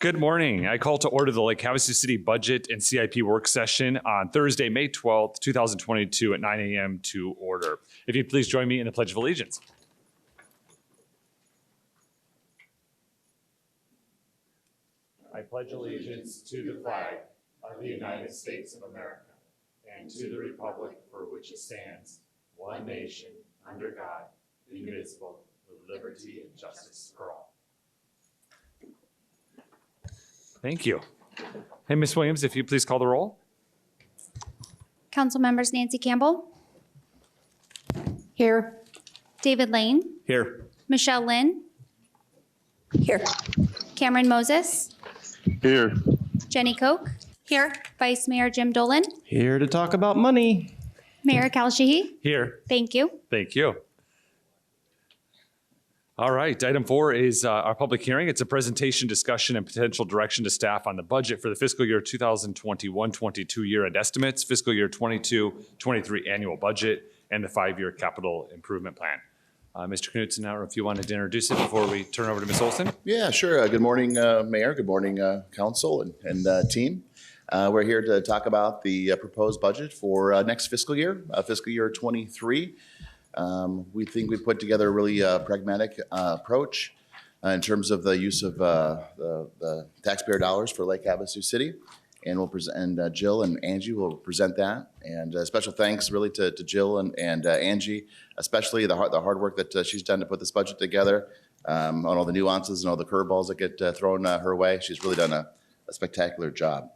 Good morning. I call to order the Lake Havasu City Budget and CIP work session on Thursday, May 12th, 2022 at 9 a.m. to order. If you'd please join me in the Pledge of Allegiance. I pledge allegiance to the flag of the United States of America and to the republic for which it stands, one nation, under God, indivisible, with liberty and justice for all. Thank you. Hey, Ms. Williams, if you please call the roll. Council members Nancy Campbell. Here. David Lane. Here. Michelle Lynn. Here. Cameron Moses. Here. Jenny Koch. Here. Vice Mayor Jim Dolan. Here to talk about money. Mayor Kalshahi. Here. Thank you. Thank you. All right, item 4 is our public hearing. It's a presentation, discussion, and potential direction to staff on the budget for the fiscal year 2021-22 year-end estimates, fiscal year 22-23 annual budget, and the 5-year capital improvement plan. Mr. Knudsen, I don't know if you wanted to introduce it before we turn over to Ms. Olson. Yeah, sure. Good morning, Mayor. Good morning, Council and team. We're here to talk about the proposed budget for next fiscal year 23. We think we put together a really pragmatic approach in terms of the use of the taxpayer dollars for Lake Havasu City. And we'll present, and Jill and Angie will present that. And special thanks really to Jill and Angie, especially the hard work that she's done to put this budget together, on all the nuances and all the curveballs that get thrown her way. She's really done a spectacular job.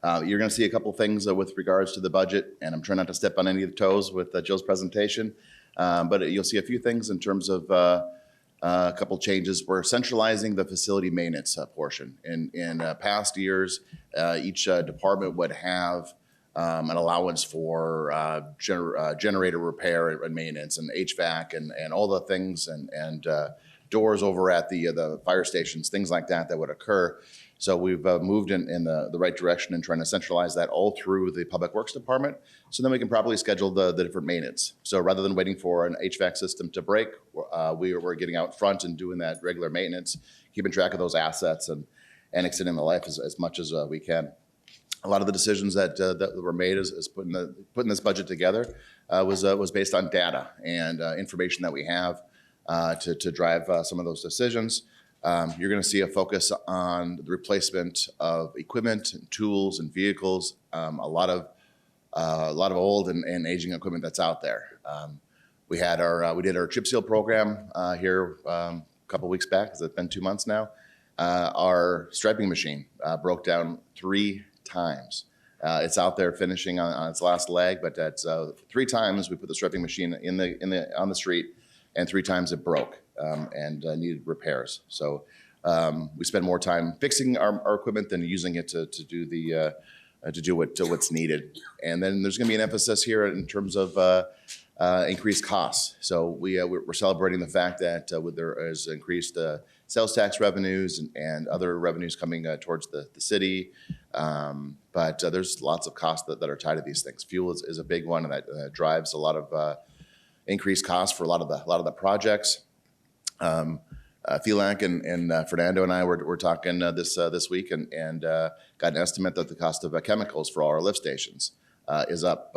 You're going to see a couple things with regards to the budget, and I'm trying not to step on any of the toes with Jill's presentation, but you'll see a few things in terms of a couple changes. We're centralizing the facility maintenance portion. In past years, each department would have an allowance for generator repair and maintenance and HVAC and all the things and doors over at the fire stations, things like that would occur. So we've moved in the right direction and trying to centralize that all through the Public Works Department, so then we can properly schedule the different maintenance. So rather than waiting for an HVAC system to break, we're getting out front and doing that regular maintenance, keeping track of those assets and extending the life as much as we can. A lot of the decisions that were made as putting this budget together was based on data and information that we have to drive some of those decisions. You're going to see a focus on the replacement of equipment and tools and vehicles, a lot of old and aging equipment that's out there. We did our chip seal program here a couple weeks back, because it's been 2 months now. Our striping machine broke down 3 times. It's out there finishing on its last leg, but that's 3 times we put the striping machine on the street, and 3 times it broke. And needed repairs. So we spend more time fixing our equipment than using it to do what's needed. And then there's going to be an emphasis here in terms of increased costs. So we're celebrating the fact that there is increased sales tax revenues and other revenues coming towards the city. But there's lots of costs that are tied to these things. Fuel is a big one, and that drives a lot of increased costs for a lot of the projects. Philank and Fernando and I were talking this week and got an estimate that the cost of chemicals for all our lift stations is up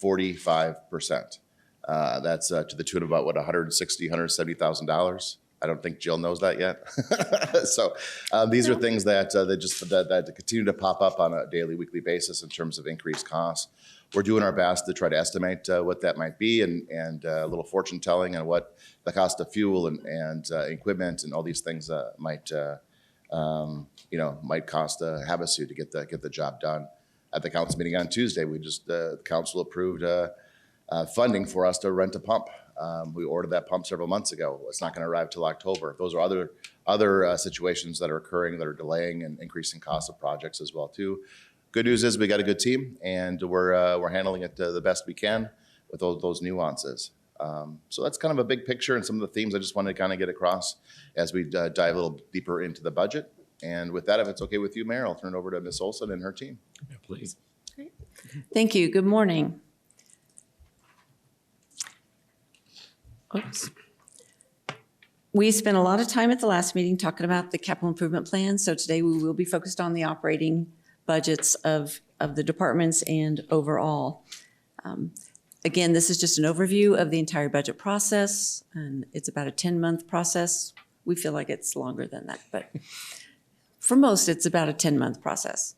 45%. That's to the tune of about $170,000. I don't think Jill knows that yet. So these are things that continue to pop up on a daily, weekly basis in terms of increased costs. We're doing our best to try to estimate what that might be and a little fortune telling and what the cost of fuel and equipment and all these things might cost Havasu to get the job done. At the council meeting on Tuesday, the council approved funding for us to rent a pump. We ordered that pump several months ago. It's not going to arrive till October. Those are other situations that are occurring that are delaying and increasing costs of projects as well too. Good news is we got a good team, and we're handling it the best we can with those nuances. So that's kind of a big picture and some of the themes I just wanted to kind of get across as we dive a little deeper into the budget. And with that, if it's okay with you, Mayor, I'll turn it over to Ms. Olson and her team. Yeah, please. Great. Thank you. Good morning. Oops. We spent a lot of time at the last meeting talking about the capital improvement plan, so today we will be focused on the operating budgets of the departments and overall. Again, this is just an overview of the entire budget process, and it's about a 10-month process. We feel like it's longer than that, but for most, it's about a 10-month process.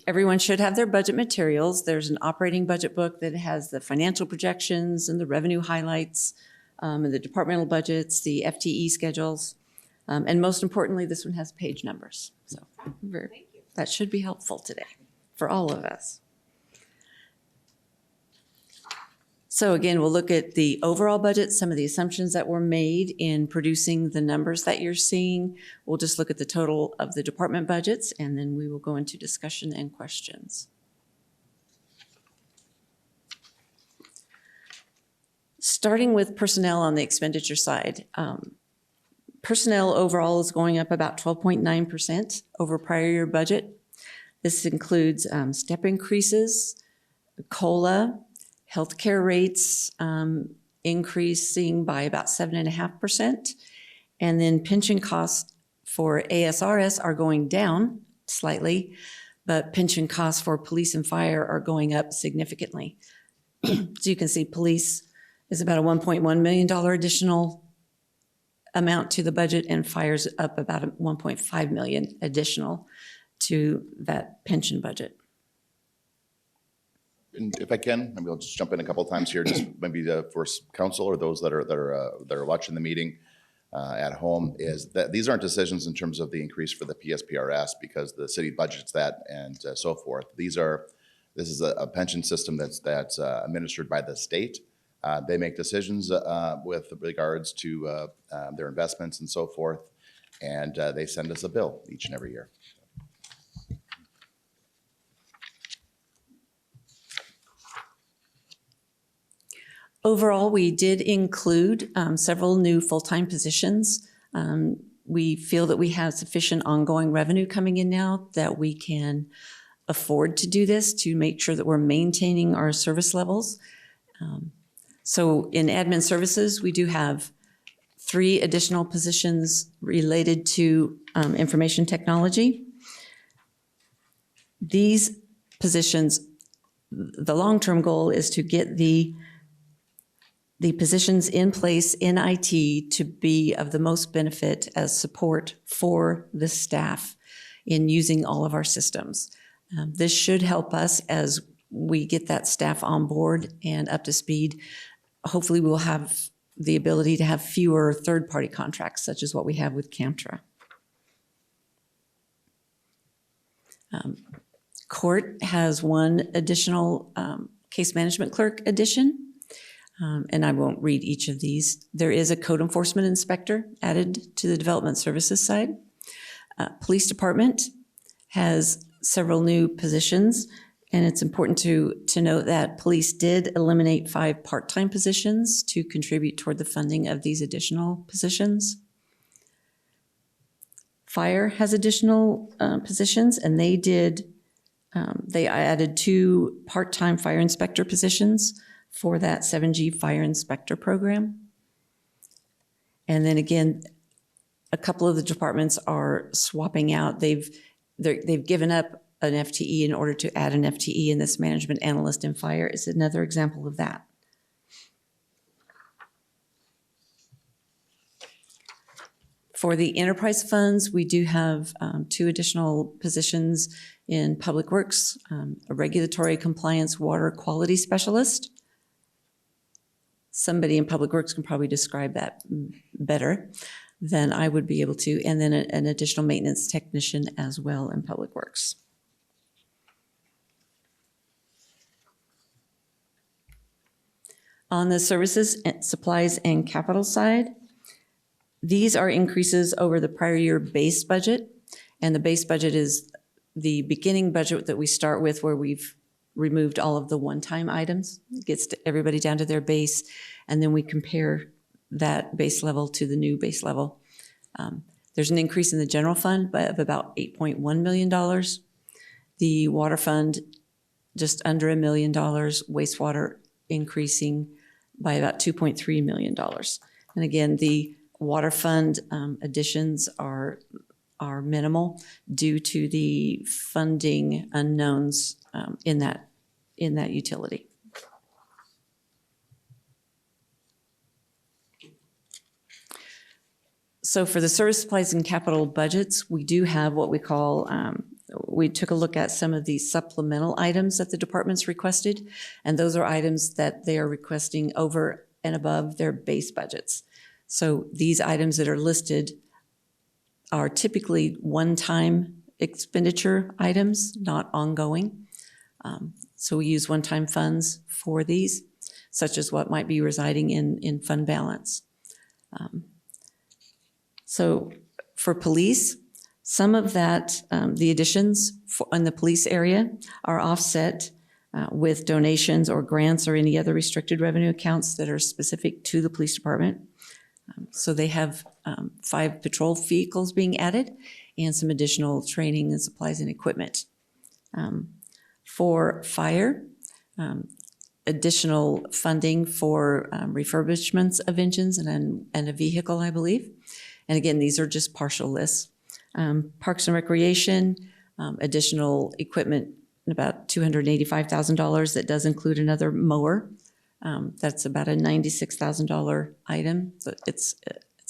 Everyone should have their budget materials. There's an operating budget book that has the financial projections and the revenue highlights, and the departmental budgets, the FTE schedules, and most importantly, this one has page numbers. So that should be helpful today for all of us. So again, we'll look at the overall budget, some of the assumptions that were made in producing the numbers that you're seeing. We'll just look at the total of the department budgets, and then we will go into discussion and questions. Starting with personnel on the expenditure side. Personnel overall is going up about 12.9% over prior year budget. This includes step increases, COLA, healthcare rates increasing by about 7.5%. And then pension costs for ASRS are going down slightly, but pension costs for police and fire are going up significantly. So you can see police is about a $1.1 million additional amount to the budget, and fire's up about $1.5 million additional to that pension budget. And if I can, maybe I'll just jump in a couple of times here, just maybe for council or those that are watching the meeting at home, is that these aren't decisions in terms of the increase for the PSPRS because the city budgets that and so forth. This is a pension system that's administered by the state. They make decisions with regards to their investments and so forth, and they send us a bill each and every year. Overall, we did include several new full-time positions. We feel that we have sufficient ongoing revenue coming in now that we can afford to do this to make sure that we're maintaining our service levels. So in admin services, we do have 3 additional positions related to information technology. These positions, the long-term goal is to get the positions in place in IT to be of the most benefit as support for the staff in using all of our systems. This should help us as we get that staff on board and up to speed. Hopefully we'll have the ability to have fewer third-party contracts, such as what we have with Camtra. Court has 1 additional case management clerk addition. And I won't read each of these. There is a code enforcement inspector added to the development services side. Police department has several new positions, and it's important to note that police did eliminate 5 part-time positions to contribute toward the funding of these additional positions. Fire has additional positions, and they added 2 part-time fire inspector positions for that 7G fire inspector program. And then again, a couple of the departments are swapping out. They've given up an FTE in order to add an FTE, and this management analyst in fire is another example of that. For the enterprise funds, we do have 2 additional positions in public works, a regulatory compliance water quality specialist. Somebody in public works can probably describe that better than I would be able to, and then an additional maintenance technician as well in public works. On the services, supplies, and capital side, these are increases over the prior year base budget, and the base budget is the beginning budget that we start with, where we've removed all of the one-time items. It gets everybody down to their base, and then we compare that base level to the new base level. There's an increase in the general fund of about $8.1 million. The water fund, just under $1 million. Wastewater increasing by about $2.3 million. And again, the water fund additions are minimal due to the funding unknowns in that utility. So for the service supplies and capital budgets, we do have what we call, we took a look at some of these supplemental items that the departments requested, and those are items that they are requesting over and above their base budgets. So these items that are listed are typically one-time expenditure items, not ongoing. So we use one-time funds for these, such as what might be residing in fund balance. So for police, some of that, the additions in the police area are offset with donations or grants or any other restricted revenue accounts that are specific to the police department. So they have 5 patrol vehicles being added and some additional training and supplies and equipment. For fire, additional funding for refurbishments of engines and a vehicle, I believe. And again, these are just partial lists. Parks and Recreation, additional equipment, about $285,000. That does include another mower. That's about a $96,000 item. So it's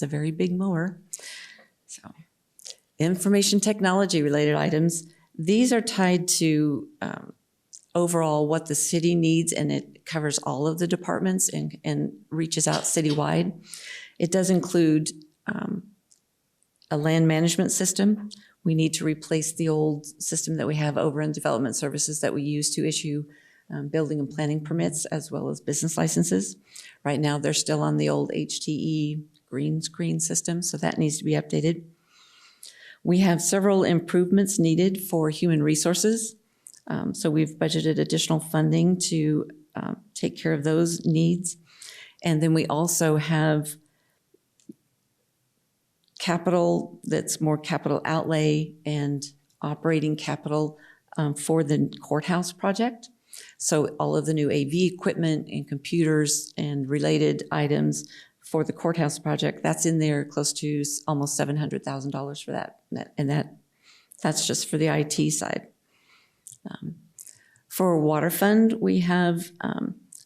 a very big mower. So, information technology related items. These are tied to overall what the city needs, and it covers all of the departments and reaches out citywide. It does include a land management system. We need to replace the old system that we have over in development services that we use to issue building and planning permits as well as business licenses. Right now, they're still on the old HTE green screen system, so that needs to be updated. We have several improvements needed for human resources. So we've budgeted additional funding to take care of those needs. And then we also have capital that's more capital outlay and operating capital for the courthouse project. So all of the new AV equipment and computers and related items for the courthouse project, that's in there close to almost $700,000 for that. And that's just for the IT side. For water fund, we have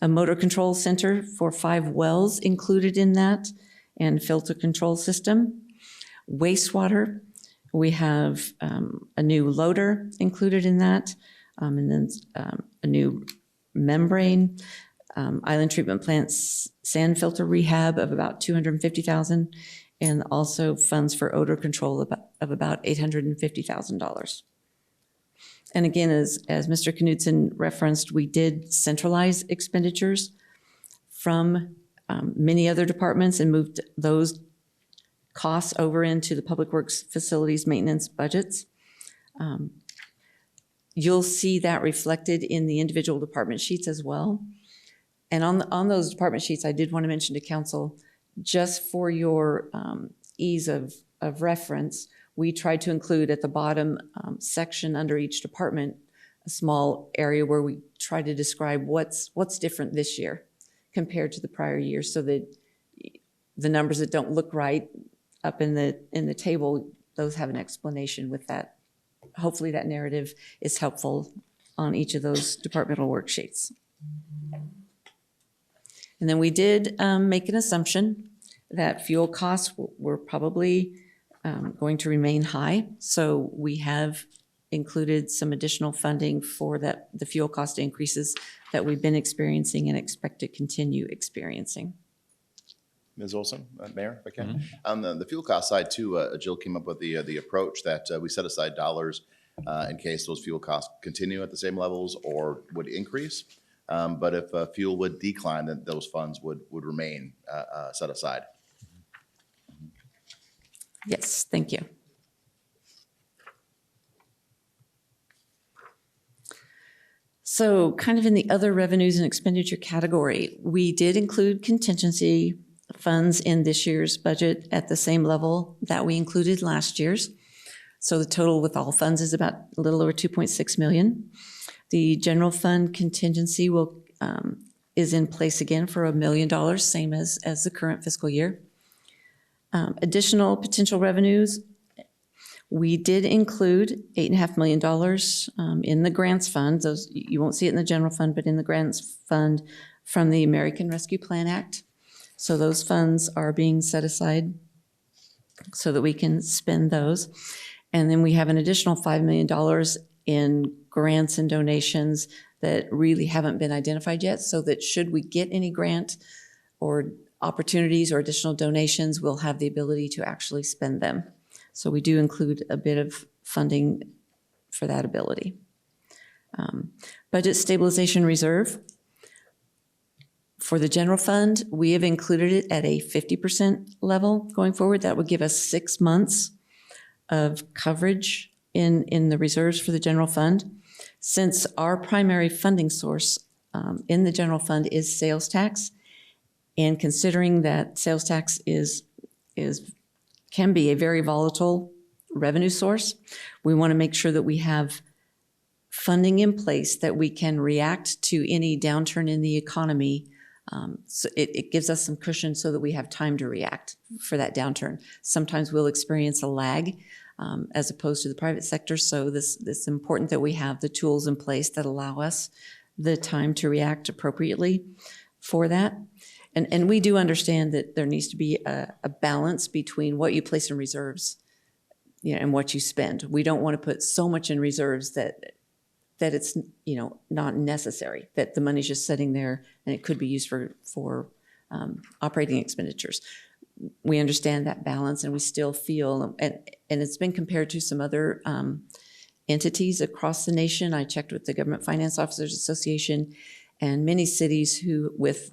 a motor control center for 5 wells included in that and filter control system. Wastewater, we have a new loader included in that, and then a new membrane, island treatment plant sand filter rehab of about $250,000, and also funds for odor control of about $850,000. And again, as Mr. Knudsen referenced, we did centralize expenditures from many other departments and moved those costs over into the Public Works facilities maintenance budgets. You'll see that reflected in the individual department sheets as well. And on those department sheets, I did want to mention to council, just for your ease of reference, we tried to include at the bottom section under each department a small area where we try to describe what's different this year compared to the prior year, so that the numbers that don't look right up in the table, those have an explanation with that. Hopefully that narrative is helpful on each of those departmental worksheets. And then we did make an assumption that fuel costs were probably going to remain high. So we have included some additional funding for the fuel cost increases that we've been experiencing and expect to continue experiencing. Ms. Olson, Mayor, if I can. On the fuel cost side too, Jill came up with the approach that we set aside dollars in case those fuel costs continue at the same levels or would increase. But if fuel would decline, then those funds would remain set aside. Yes, thank you. So kind of in the other revenues and expenditure category, we did include contingency funds in this year's budget at the same level that we included last year's. So the total with all funds is about a little over 2.6 million. The general fund contingency is in place again for $1 million, same as the current fiscal year. Additional potential revenues, we did include $8.5 million in the grants fund. Those, you won't see it in the general fund, but in the grants fund from the American Rescue Plan Act. So those funds are being set aside so that we can spend those. And then we have an additional $5 million in grants and donations that really haven't been identified yet, so that should we get any grant or opportunities or additional donations, we'll have the ability to actually spend them. So we do include a bit of funding for that ability. Budget stabilization reserve. For the general fund, we have included it at a 50% level going forward. That would give us 6 months of coverage in the reserves for the general fund. Since our primary funding source in the general fund is sales tax, and considering that sales tax can be a very volatile revenue source, we want to make sure that we have funding in place that we can react to any downturn in the economy. So it gives us some cushion so that we have time to react for that downturn. Sometimes we'll experience a lag as opposed to the private sector. So it's important that we have the tools in place that allow us the time to react appropriately for that. And we do understand that there needs to be a balance between what you place in reserves, and what you spend. We don't want to put so much in reserves that it's not necessary, that the money's just sitting there and it could be used for operating expenditures. We understand that balance, and we still feel, and it's been compared to some other entities across the nation. I checked with the Government Finance Officers Association, and many cities who, with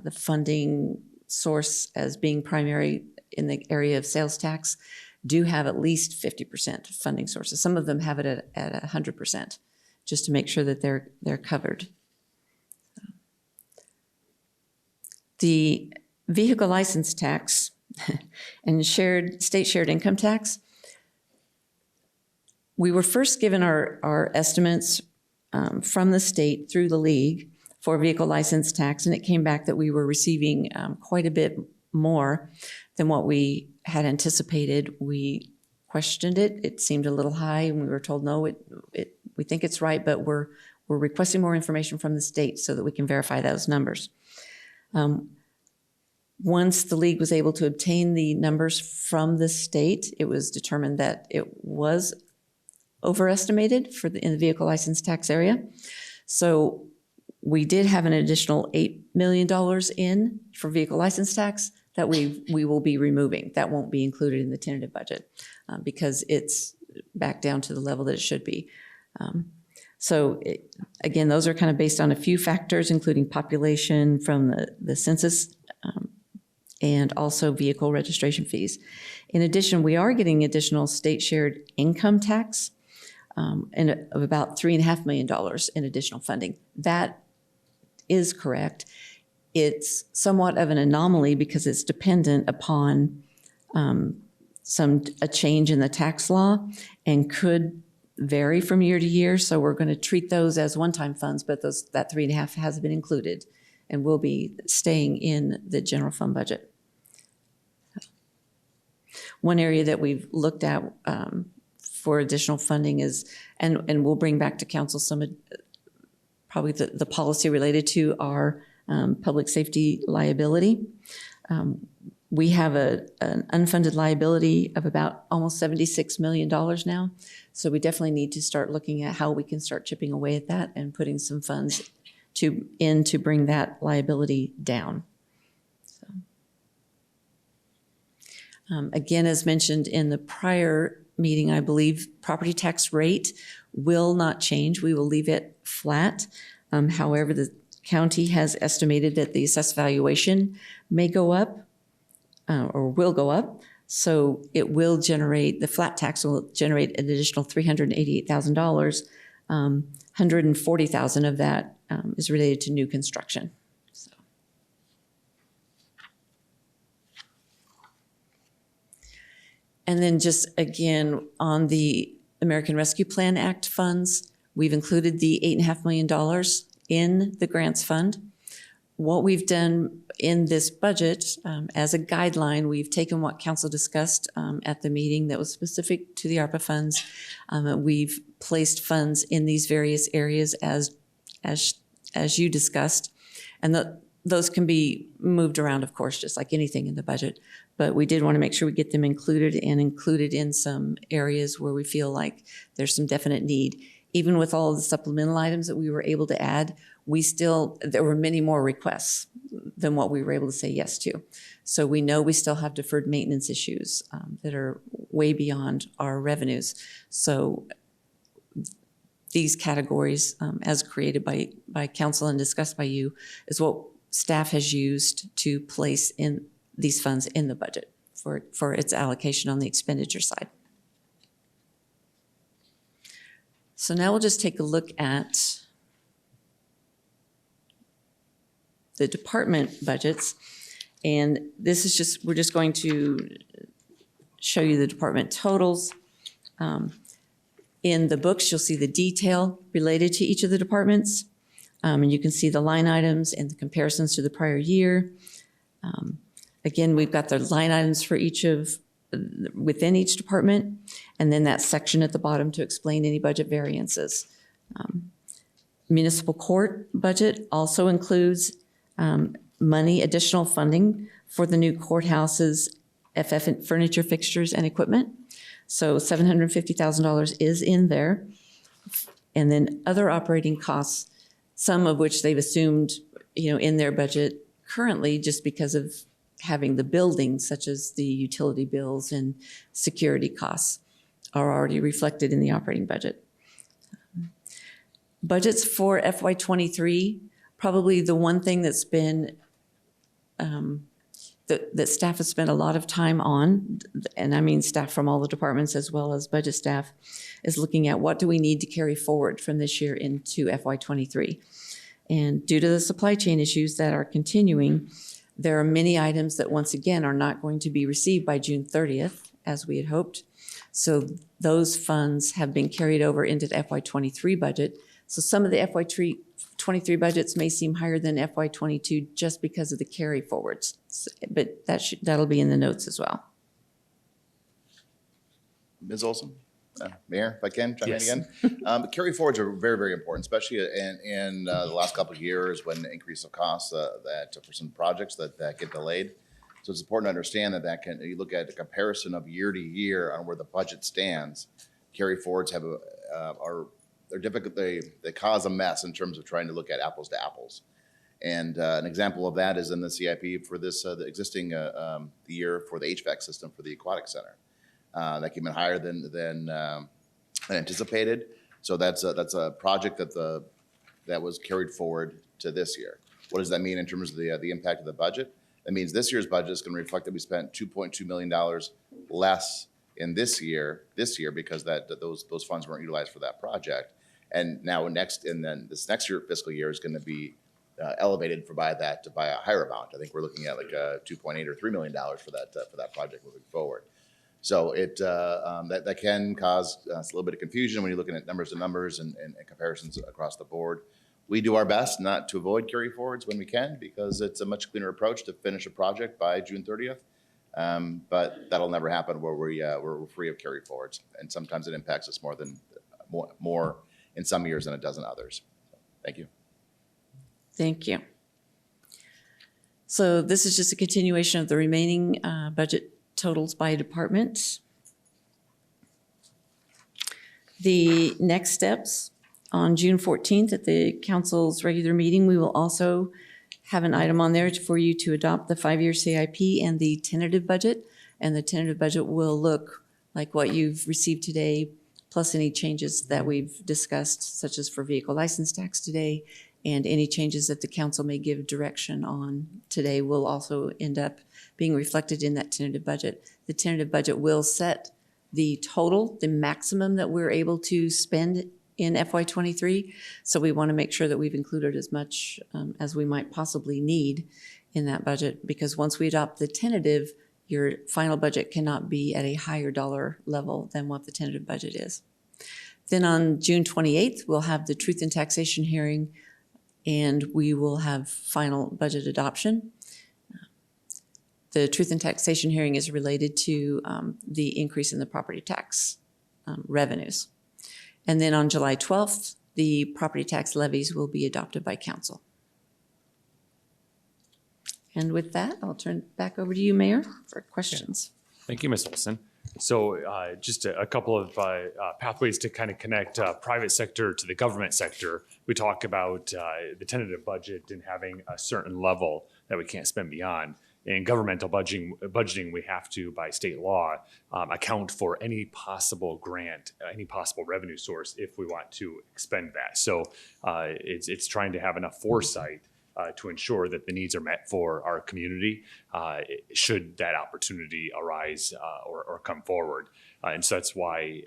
the funding source as being primary in the area of sales tax, do have at least 50% funding sources. Some of them have it at 100%. Just to make sure that they're covered. The vehicle license tax and state shared income tax, we were first given our estimates from the state through the league for vehicle license tax, and it came back that we were receiving quite a bit more than what we had anticipated. We questioned it. It seemed a little high, and we were told, no, we think it's right, but we're requesting more information from the state so that we can verify those numbers. Once the league was able to obtain the numbers from the state, it was determined that it was overestimated in the vehicle license tax area. So we did have an additional $8 million in for vehicle license tax that we will be removing. That won't be included in the tentative budget because it's back down to the level that it should be. Again, those are kind of based on a few factors, including population from the census and also vehicle registration fees. In addition, we are getting additional state shared income tax of about $3.5 million in additional funding. That is correct. It's somewhat of an anomaly because it's dependent upon a change in the tax law and could vary from year to year. So we're going to treat those as one-time funds, but that 3.5 has been included and will be staying in the general fund budget. One area that we've looked at for additional funding is, and we'll bring back to council some probably the policy related to our public safety liability. We have an unfunded liability of about almost $76 million now. So we definitely need to start looking at how we can start chipping away at that and putting some funds to bring that liability down. Again, as mentioned in the prior meeting, I believe property tax rate will not change. We will leave it flat. However, the county has estimated that the assessed valuation may go up or will go up. So it will generate, the flat tax will generate an additional $388,000. $140,000 of that is related to new construction. So. And then just again, on the American Rescue Plan Act funds, we've included the $8.5 million in the grants fund. what we've done in this budget, as a guideline, we've taken what council discussed at the meeting that was specific to the ARPA funds. We've placed funds in these various areas as you discussed. And those can be moved around, of course, just like anything in the budget. But we did want to make sure we get them included in some areas where we feel like there's some definite need. Even with all of the supplemental items that we were able to add, there were many more requests than what we were able to say yes to. So we know we still have deferred maintenance issues that are way beyond our revenues. So these categories, as created by council and discussed by you, is what staff has used to place in these funds in the budget for its allocation on the expenditure side. So now we'll just take a look at the department budgets. And this is we're just going to show you the department totals. In the books, you'll see the detail related to each of the departments. And you can see the line items and the comparisons to the prior year. Again, we've got the line items for within each department, and then that section at the bottom to explain any budget variances. Municipal court budget also includes additional funding for the new courthouse's FF furniture, fixtures, and equipment. So $750,000 is in there. And then other operating costs, some of which they've assumed, in their budget currently just because of having the buildings, such as the utility bills and security costs, are already reflected in the operating budget. Budgets for FY23, probably the one thing that's been that staff has spent a lot of time on, and I mean staff from all the departments as well as budget staff, is looking at what do we need to carry forward from this year into FY23. And due to the supply chain issues that are continuing, there are many items that once again are not going to be received by June 30th, as we had hoped. So those funds have been carried over into the FY23 budget. So some of the FY23 budgets may seem higher than FY22 just because of the carry forwards, but that'll be in the notes as well. Ms. Olson? Mayor, if I can chime Yes. in again. Carry forwards are very, very important, especially in the last couple of years when the increase of costs for some projects that get delayed. So it's important to understand that you look at the comparison of year to year on where the budget stands. Carry forwards they're difficult. They cause a mess in terms of trying to look at apples to apples. And an example of that is in the CIP for the existing year for the HVAC system for the aquatic center. That came in higher than anticipated. So that's a project that was carried forward to this year. What does that mean in terms of the impact of the budget? That means this year's budget is going to reflect that we spent $2.2 million less in this year because those funds weren't utilized for that project. And now this next year fiscal year is going to be elevated by a higher amount. I think we're looking at like $2.8 or $3 million for that project moving forward. So that can cause a little bit of confusion when you're looking at numbers to numbers and comparisons across the board. We do our best not to avoid carry forwards when we can because it's a much cleaner approach to finish a project by June 30th. But that'll never happen where we're free of carry forwards, and sometimes it impacts us more in some years than it does in others. Thank you. Thank you. So this is just a continuation of the remaining budget totals by department. The next steps, on June 14th at the council's regular meeting, we will also have an item on there for you to adopt the 5-year CIP and the tentative budget. And the tentative budget will look like what you've received today, plus any changes that we've discussed, such as for vehicle license tax today, and any changes that the council may give direction on today will also end up being reflected in that tentative budget. The tentative budget will set the total, the maximum that we're able to spend in FY23. So we want to make sure that we've included as much as we might possibly need in that budget, because once we adopt the tentative, your final budget cannot be at a higher dollar level than what the tentative budget is. Then on June 28th, we'll have the Truth in Taxation hearing and we will have final budget adoption. The truth and taxation hearing is related to the increase in the property tax revenues. And then on July 12th, the property tax levies will be adopted by council. And with that, I'll turn it back over to you, Mayor, for questions. Thank you, Ms. Olson. So just a couple of pathways to kind of connect private sector to the government sector. We talk about the tentative budget and having a certain level that we can't spend beyond. In governmental budgeting, we have to, by state law, account for any possible grant, any possible revenue source if we want to expend that. So it's trying to have enough foresight to ensure that the needs are met for our community should that opportunity arise or come forward. And so that's why,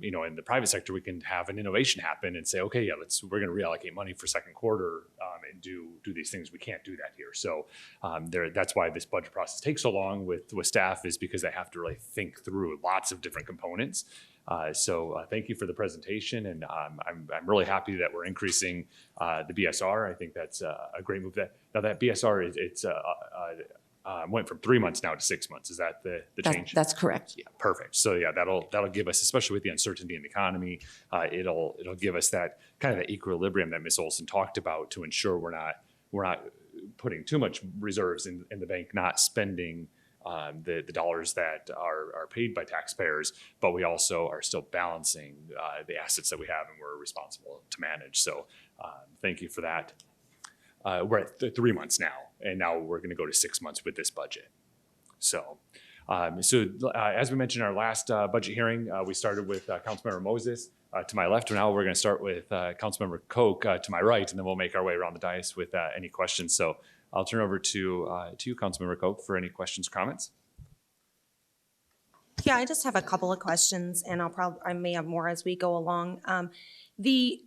in the private sector, we can have an innovation happen and say, okay, yeah, we're going to reallocate money for second quarter and do these things. We can't do that here. So that's why this budget process takes so long with staff, is because they have to really think through lots of different components. So thank you for the presentation, and I'm really happy that we're increasing the BSR. I think that's a great move. Now that BSR went from 3 months now to 6 months. Is that the change? That's correct. Yeah, perfect. So yeah, that'll give us, especially with the uncertainty in the economy, it'll give us that kind of that equilibrium that Ms. Olson talked about to ensure we're not putting too much reserves in the bank, not spending the dollars that are paid by taxpayers, but we also are still balancing the assets that we have and we're responsible to manage. So thank you for that. We're at 3 months now, and now we're going to go to 6 months with this budget. So as we mentioned in our last budget hearing, we started with Councilmember Moses to my left, and now we're going to start with Councilmember Koch to my right, and then we'll make our way around the dais with any questions. So I'll turn over to you, Councilmember Koch, for any questions or comments. Yeah, I just have a couple of questions, and I may have more as we go along. The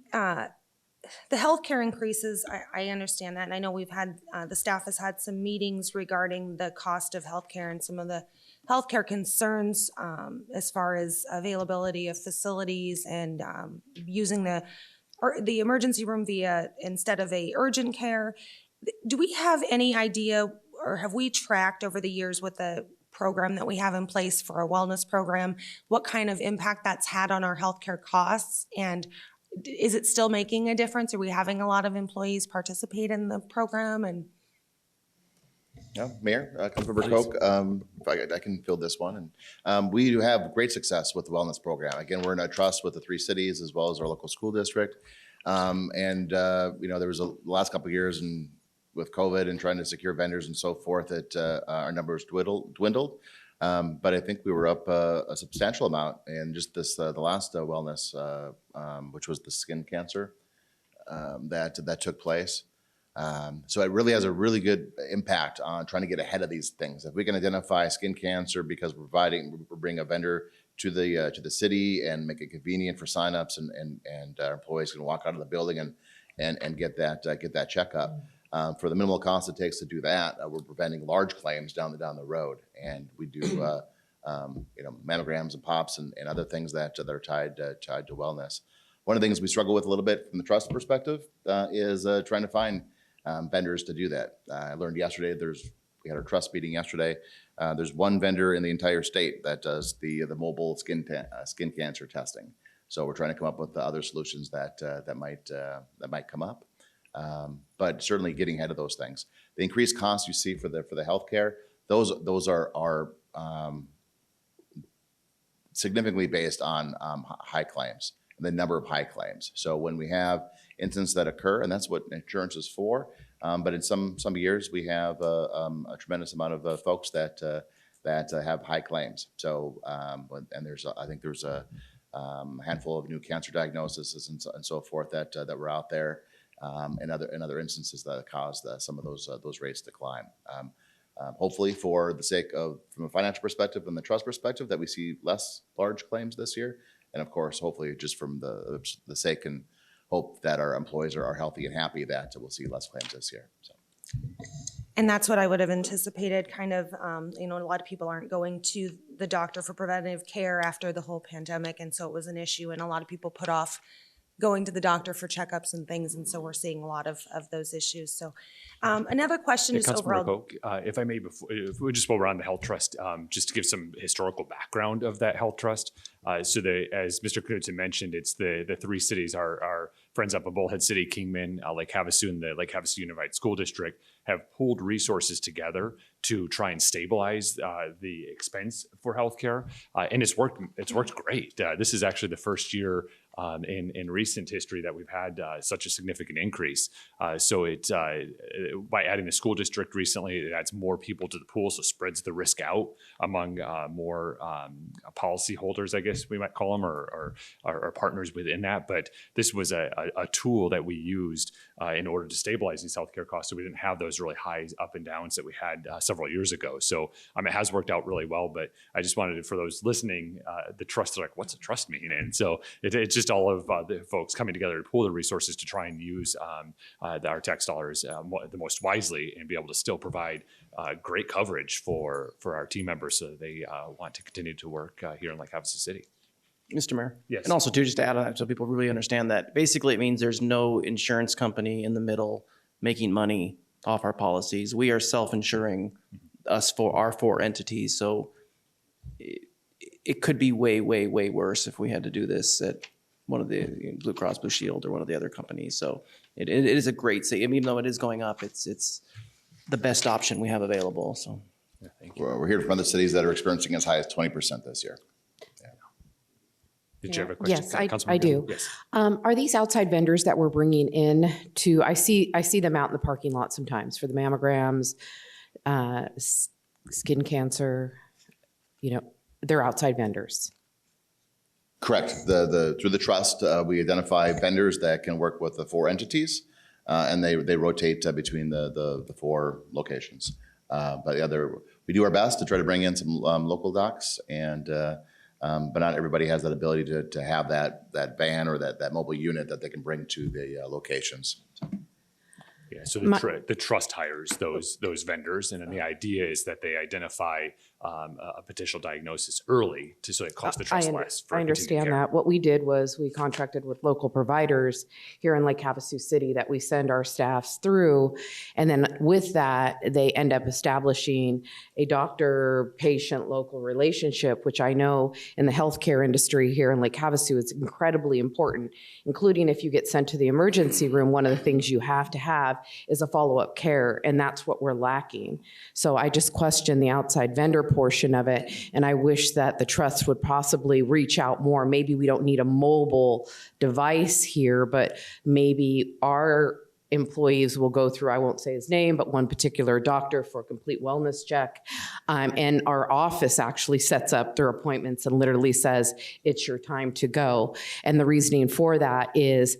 healthcare increases, I understand that, and I know we've had the staff has had some meetings regarding the cost of healthcare and some of the healthcare concerns as far as availability of facilities and using the emergency room instead of a urgent care. Do we have any idea, or have we tracked over the years with the program that we have in place for a wellness program, what kind of impact that's had on our healthcare costs? And is it still making a difference? Are we having a lot of employees participate in the program? And Yeah, Mayor, Councilmember Koch, if I can fill this one. And we do have great success with the wellness program. Again, we're in a trust with the 3 cities as well as our local school district. There was the last couple of years and with COVID and trying to secure vendors and so forth that our numbers dwindled. But I think we were up a substantial amount in just the last wellness, which was the skin cancer that took place. So it really has a really good impact on trying to get ahead of these things. If we can identify skin cancer because we're bringing a vendor to the city and make it convenient for signups and our employees can walk out of the building and get that checkup. For the minimal cost it takes to do that, we're preventing large claims down the road, and we do mammograms and pops and other things that are tied to wellness. One of the things we struggle with a little bit from the trust perspective is trying to find vendors to do that. I learned yesterday we had our trust meeting yesterday. There's one vendor in the entire state that does the mobile skin cancer testing. So we're trying to come up with the other solutions that might come up. But certainly getting ahead of those things. The increased costs you see for the healthcare, those are significantly based on high claims and the number of high claims. So when we have incidents that occur, and that's what insurance is for, but in some years we have a tremendous amount of folks that have high claims. So and there's a handful of new cancer diagnoses and so forth that were out there. And other instances that caused some of those rates to climb. Hopefully, for the sake of, from a financial perspective and the trust perspective, that we see less large claims this year, and of course, hopefully, just from the sake and hope that our employees are healthy and happy, that we'll see less claims this year. So. And that's what I would have anticipated. Kind of, a lot of people aren't going to the doctor for preventative care after the whole pandemic, and so it was an issue, and a lot of people put off going to the doctor for checkups and things, and so we're seeing a lot of those issues. So another question is Councilmember overall. Koch, if I may, if we just while we're on the health trust, just to give some historical background of that health trust. As Mr. Knudsen mentioned, it's the three cities, our friends up in Bullhead City, Kingman, Lake Havasu, and the Lake Havasu Unified School District have pulled resources together to try and stabilize the expense for healthcare, and it's worked. It's worked great. This is actually the first year in recent history that we've had such a significant increase. So by adding the school district recently, it adds more people to the pool, so spreads the risk out among more policy holders, I guess we might call them, or partners within that. But this was a tool that we used in order to stabilize these healthcare costs, so we didn't have those really high up and downs that we had several years ago. So it has worked out really well. But I just wanted to, for those listening, the trust, they're like, what's a trust mean? And so it's just all of the folks coming together to pool the resources to try and use our tax dollars the most wisely and be able to still provide great coverage for our team members so that they want to continue to work here in Lake Havasu City. Mr. Mayor? Yes. And also too, just to add on that so people really understand that, basically it means there's no insurance company in the middle making money off our policies. We are self-insuring us for our four entities. So it could be way, way, way worse if we had to do this at one of the Blue Cross Blue Shield or one of the other companies. So it is a great saving. Even though it is going up, it's the best option we have available. So We're hearing from other cities that are experiencing as high as 20% this year. Did you have a question? Yes, Councilmember I do. Gill? Yes. Are these outside vendors that we're bringing in to, I see them out in the parking lot sometimes for the mammograms, skin cancer, they're outside vendors. Correct. Through the trust, we identify vendors that can work with the four entities, and they rotate between the four locations. But yeah, we do our best to try to bring in some local docs, and but not everybody has that ability to have that van or that mobile unit that they can bring to the locations. Yeah, so the trust hires those vendors, and then the idea is that they identify a potential diagnosis early so it costs the trust less. I understand that. What we did was we contracted with local providers here in Lake Havasu City that we send our staffs through, and then with that, they end up establishing a doctor-patient local relationship, which I know in the healthcare industry here in Lake Havasu is incredibly important, including if you get sent to the emergency room, one of the things you have to have is a follow-up care, and that's what we're lacking. So I just question the outside vendor portion of it, and I wish that the trust would possibly reach out more. Maybe we don't need a mobile device here, but maybe our employees will go through, I won't say his name, but one particular doctor for a complete wellness check. And our office actually sets up their appointments and literally says, it's your time to go. And the reasoning for that is,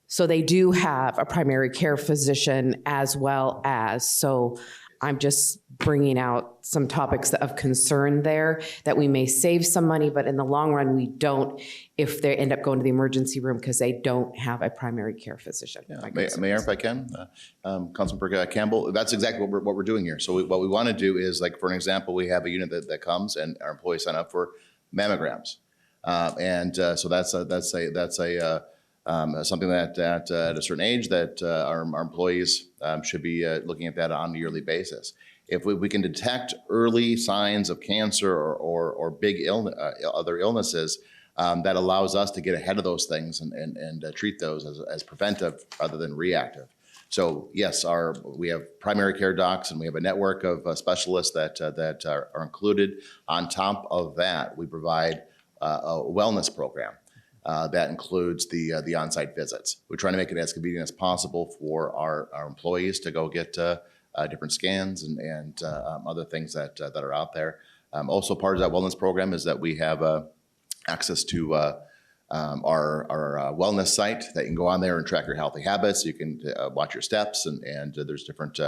so they do have a primary care physician as well as, so I'm just bringing out some topics of concern there that we may save some money, but in the long run, we don't if they end up going to the emergency room because they don't have a primary care physician. Yeah. Mayor, if I can, Councilmember Campbell, that's exactly what we're doing here. So what we want to do is, like, for an example, we have a unit that comes and our employees sign up for mammograms. So that's something that at a certain age that our employees should be looking at that on a yearly basis. If we can detect early signs of cancer or big other illnesses, that allows us to get ahead of those things and treat those as preventive rather than reactive. So yes, we have primary care docs and we have a network of specialists that are included. On top of that, we provide a wellness program. That includes the on-site visits. We're trying to make it as convenient as possible for our employees to go get different scans and other things that are out there. Also, part of that wellness program is that we have access to our wellness site that you can go on there and track your healthy habits. You can watch your steps, and there's different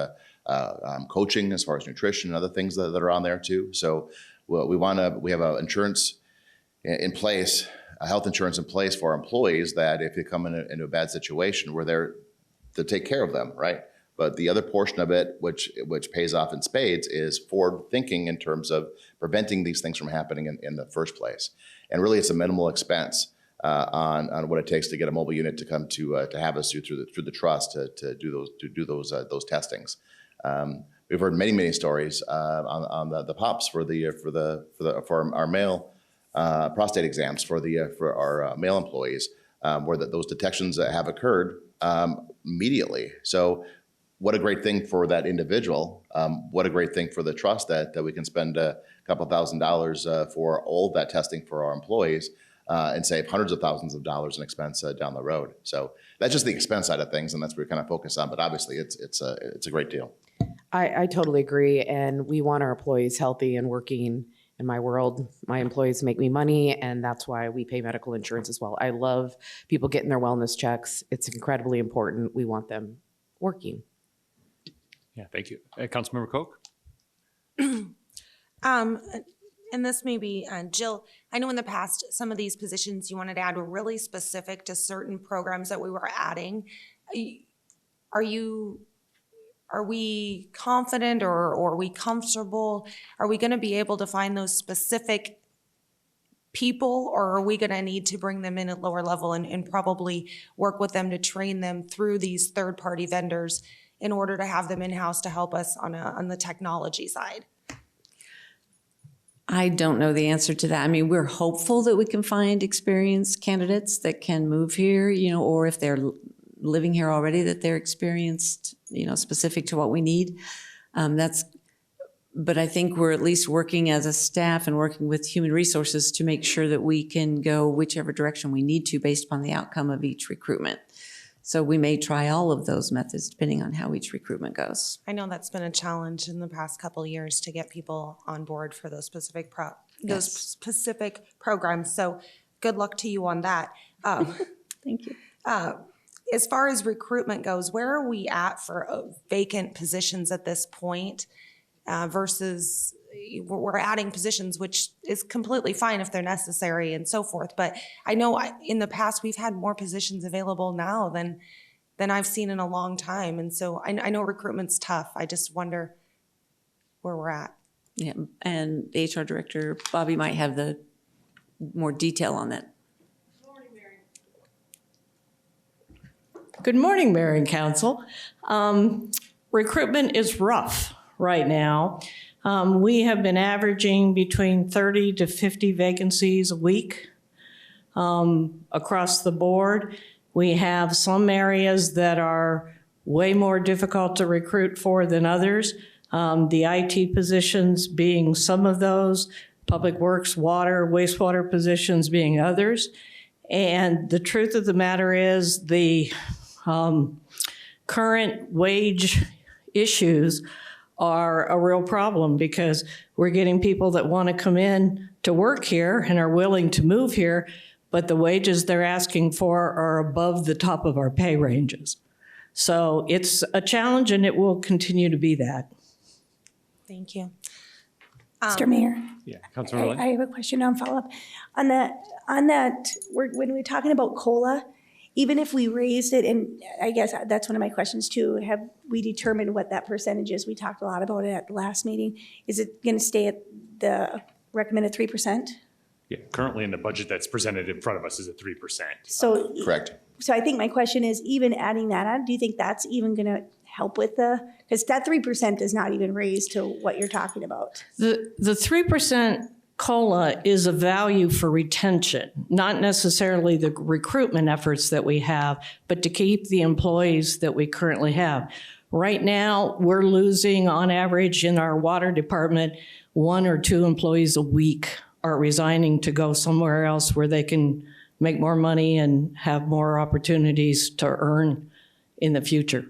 coaching as far as nutrition and other things that are on there too. So we have an insurance in place. Health insurance in place for our employees that if they come into a bad situation, we're there to take care of them, right? But the other portion of it, which pays off in spades, is forward thinking in terms of preventing these things from happening in the first place. And really, it's a minimal expense on what it takes to get a mobile unit to come to Havasu through the trust to do those testings. We've heard many stories on the POPs for our male prostate exams for our male employees, where those detections have occurred immediately. So what a great thing for that individual. What a great thing for the trust that we can spend a couple $1,000s for all of that testing for our employees and save hundreds of thousands of dollars in expense down the road. So that's just the expense side of things, and that's what we kind of focus on. But obviously, it's a great deal. I totally agree. And we want our employees healthy and working. In my world, my employees make me money, and that's why we pay medical insurance as well. I love people getting their wellness checks. It's incredibly important. We want them working. Yeah, thank you. Councilmember Koch? And this may be, Jill, I know in the past, some of these positions you wanted to add were really specific to certain programs that we were adding. Are we confident or are we comfortable? Are we going to be able to find those specific people, or are we going to need to bring them in at lower level and probably work with them to train them through these third-party vendors in order to have them in-house to help us on the technology side? I don't know the answer to that. I mean, we're hopeful that we can find experienced candidates that can move here, or if they're living here already, that they're experienced, specific to what we need. But I think we're at least working as a staff and working with human resources to make sure that we can go whichever direction we need to based upon the outcome of each recruitment. So we may try all of those methods depending on how each recruitment goes. I know that's been a challenge in the past couple of years to get people on board for those specific programs. So good luck to you on that. Thank you. As far as recruitment goes, where are we at for vacant positions at this point versus we're adding positions, which is completely fine if they're necessary and so forth. But I know in the past we've had more positions available now than I've seen in a long time. And so I know recruitment's tough. I just wonder where we're at. Yeah, and the HR director, Bobby, might have the more detail on that. Good morning, Mayor and Council. Recruitment is rough right now. We have been averaging between 30 to 50 vacancies a week across the board. We have some areas that are way more difficult to recruit for than others. The IT positions being some of those, public works, water, wastewater positions being others. And the truth of the matter is the current wage issues are a real problem because we're getting people that want to come in to work here and are willing to move here, but the wages they're asking for are above the top of our pay ranges. So it's a challenge and it will continue to be that. Thank you. Mr. Mayor, Yeah, Councilmember I have a question on follow-up. On that, when we're talking about COLA, even if we raised it, and I guess that's one of my questions too, have we determined what that percentage is? We talked a lot about it at the last meeting. Is it going to stay at the recommended 3%? Yeah, currently in the budget that's presented in front of us is at 3%. So Correct. So I think my question is, even adding that on, do you think that's even going to help with because that 3% is not even raised to what you're talking about? The 3% COLA is a value for retention, not necessarily the recruitment efforts that we have, but to keep the employees that we currently have. Right now, we're losing on average in our water department, 1 or 2 employees a week are resigning to go somewhere else where they can make more money and have more opportunities to earn in the future.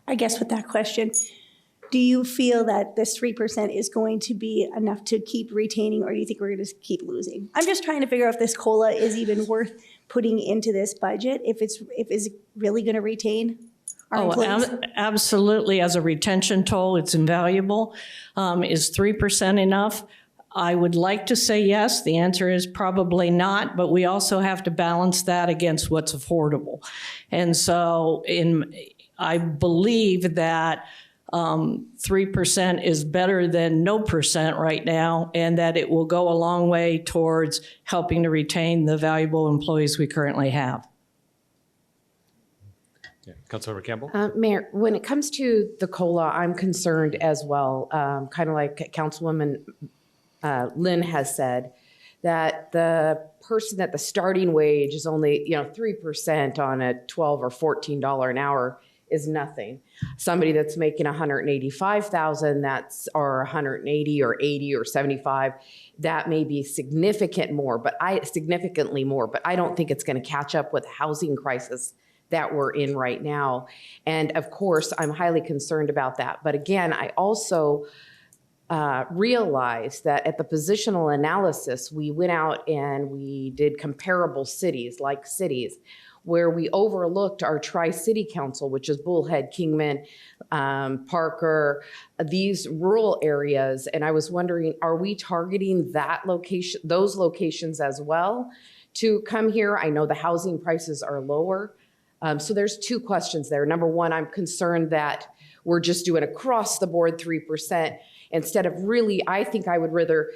I guess with that question, do you feel that this 3% is going to be enough to keep retaining, or do you think we're going to keep losing? I'm just trying to figure out if this COLA is even worth putting into this budget, if it's really going to retain our employees. Absolutely. As a retention tool, it's invaluable. Is 3% enough? I would like to say yes. The answer is probably not, but we also have to balance that against what's affordable. And so I believe that 3% is better than no percent right now, and that it will go a long way towards helping to retain the valuable employees we currently have. Yeah. Councilmember Campbell? Mayor, when it comes to the COLA, I'm concerned as well, kind of like Councilwoman Lynn has said, that the person at the starting wage is only, 3% on a $12 or $14 an hour is nothing. Somebody that's making $185,000, that's or 180 or 80 or 75, that may be significantly more, but I don't think it's going to catch up with the housing crisis that we're in right now. And of course, I'm highly concerned about that. But again, I also realized that at the positional analysis, we went out and we did comparable cities, where we overlooked our Tri-City Council, which is Bullhead, Kingman, Parker, these rural areas. And I was wondering, are we targeting those locations as well to come here? I know the housing prices are lower. So there's two questions there. Number one, I'm concerned that we're just doing across the board 3%. Instead of really, I think I would rather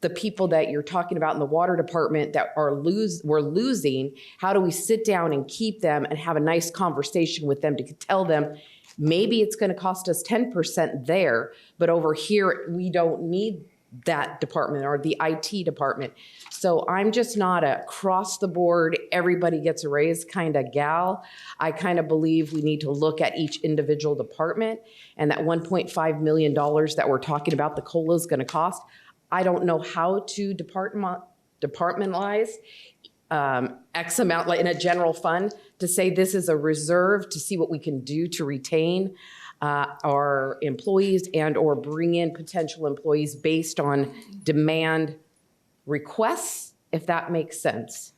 the people that you're talking about in the water department that we're losing, how do we sit down and keep them and have a nice conversation with them to tell them maybe it's going to cost us 10% there, but over here we don't need that department or the IT department. So I'm just not a cross the board, everybody gets a raise kind of gal. I kind of believe we need to look at each individual department, and that $1.5 million that we're talking about the COLA is going to cost. I don't know how to departmentalize X amount like in a general fund to say this is a reserve to see what we can do to retain our employees and or bring in potential employees based on demand requests, if that makes sense.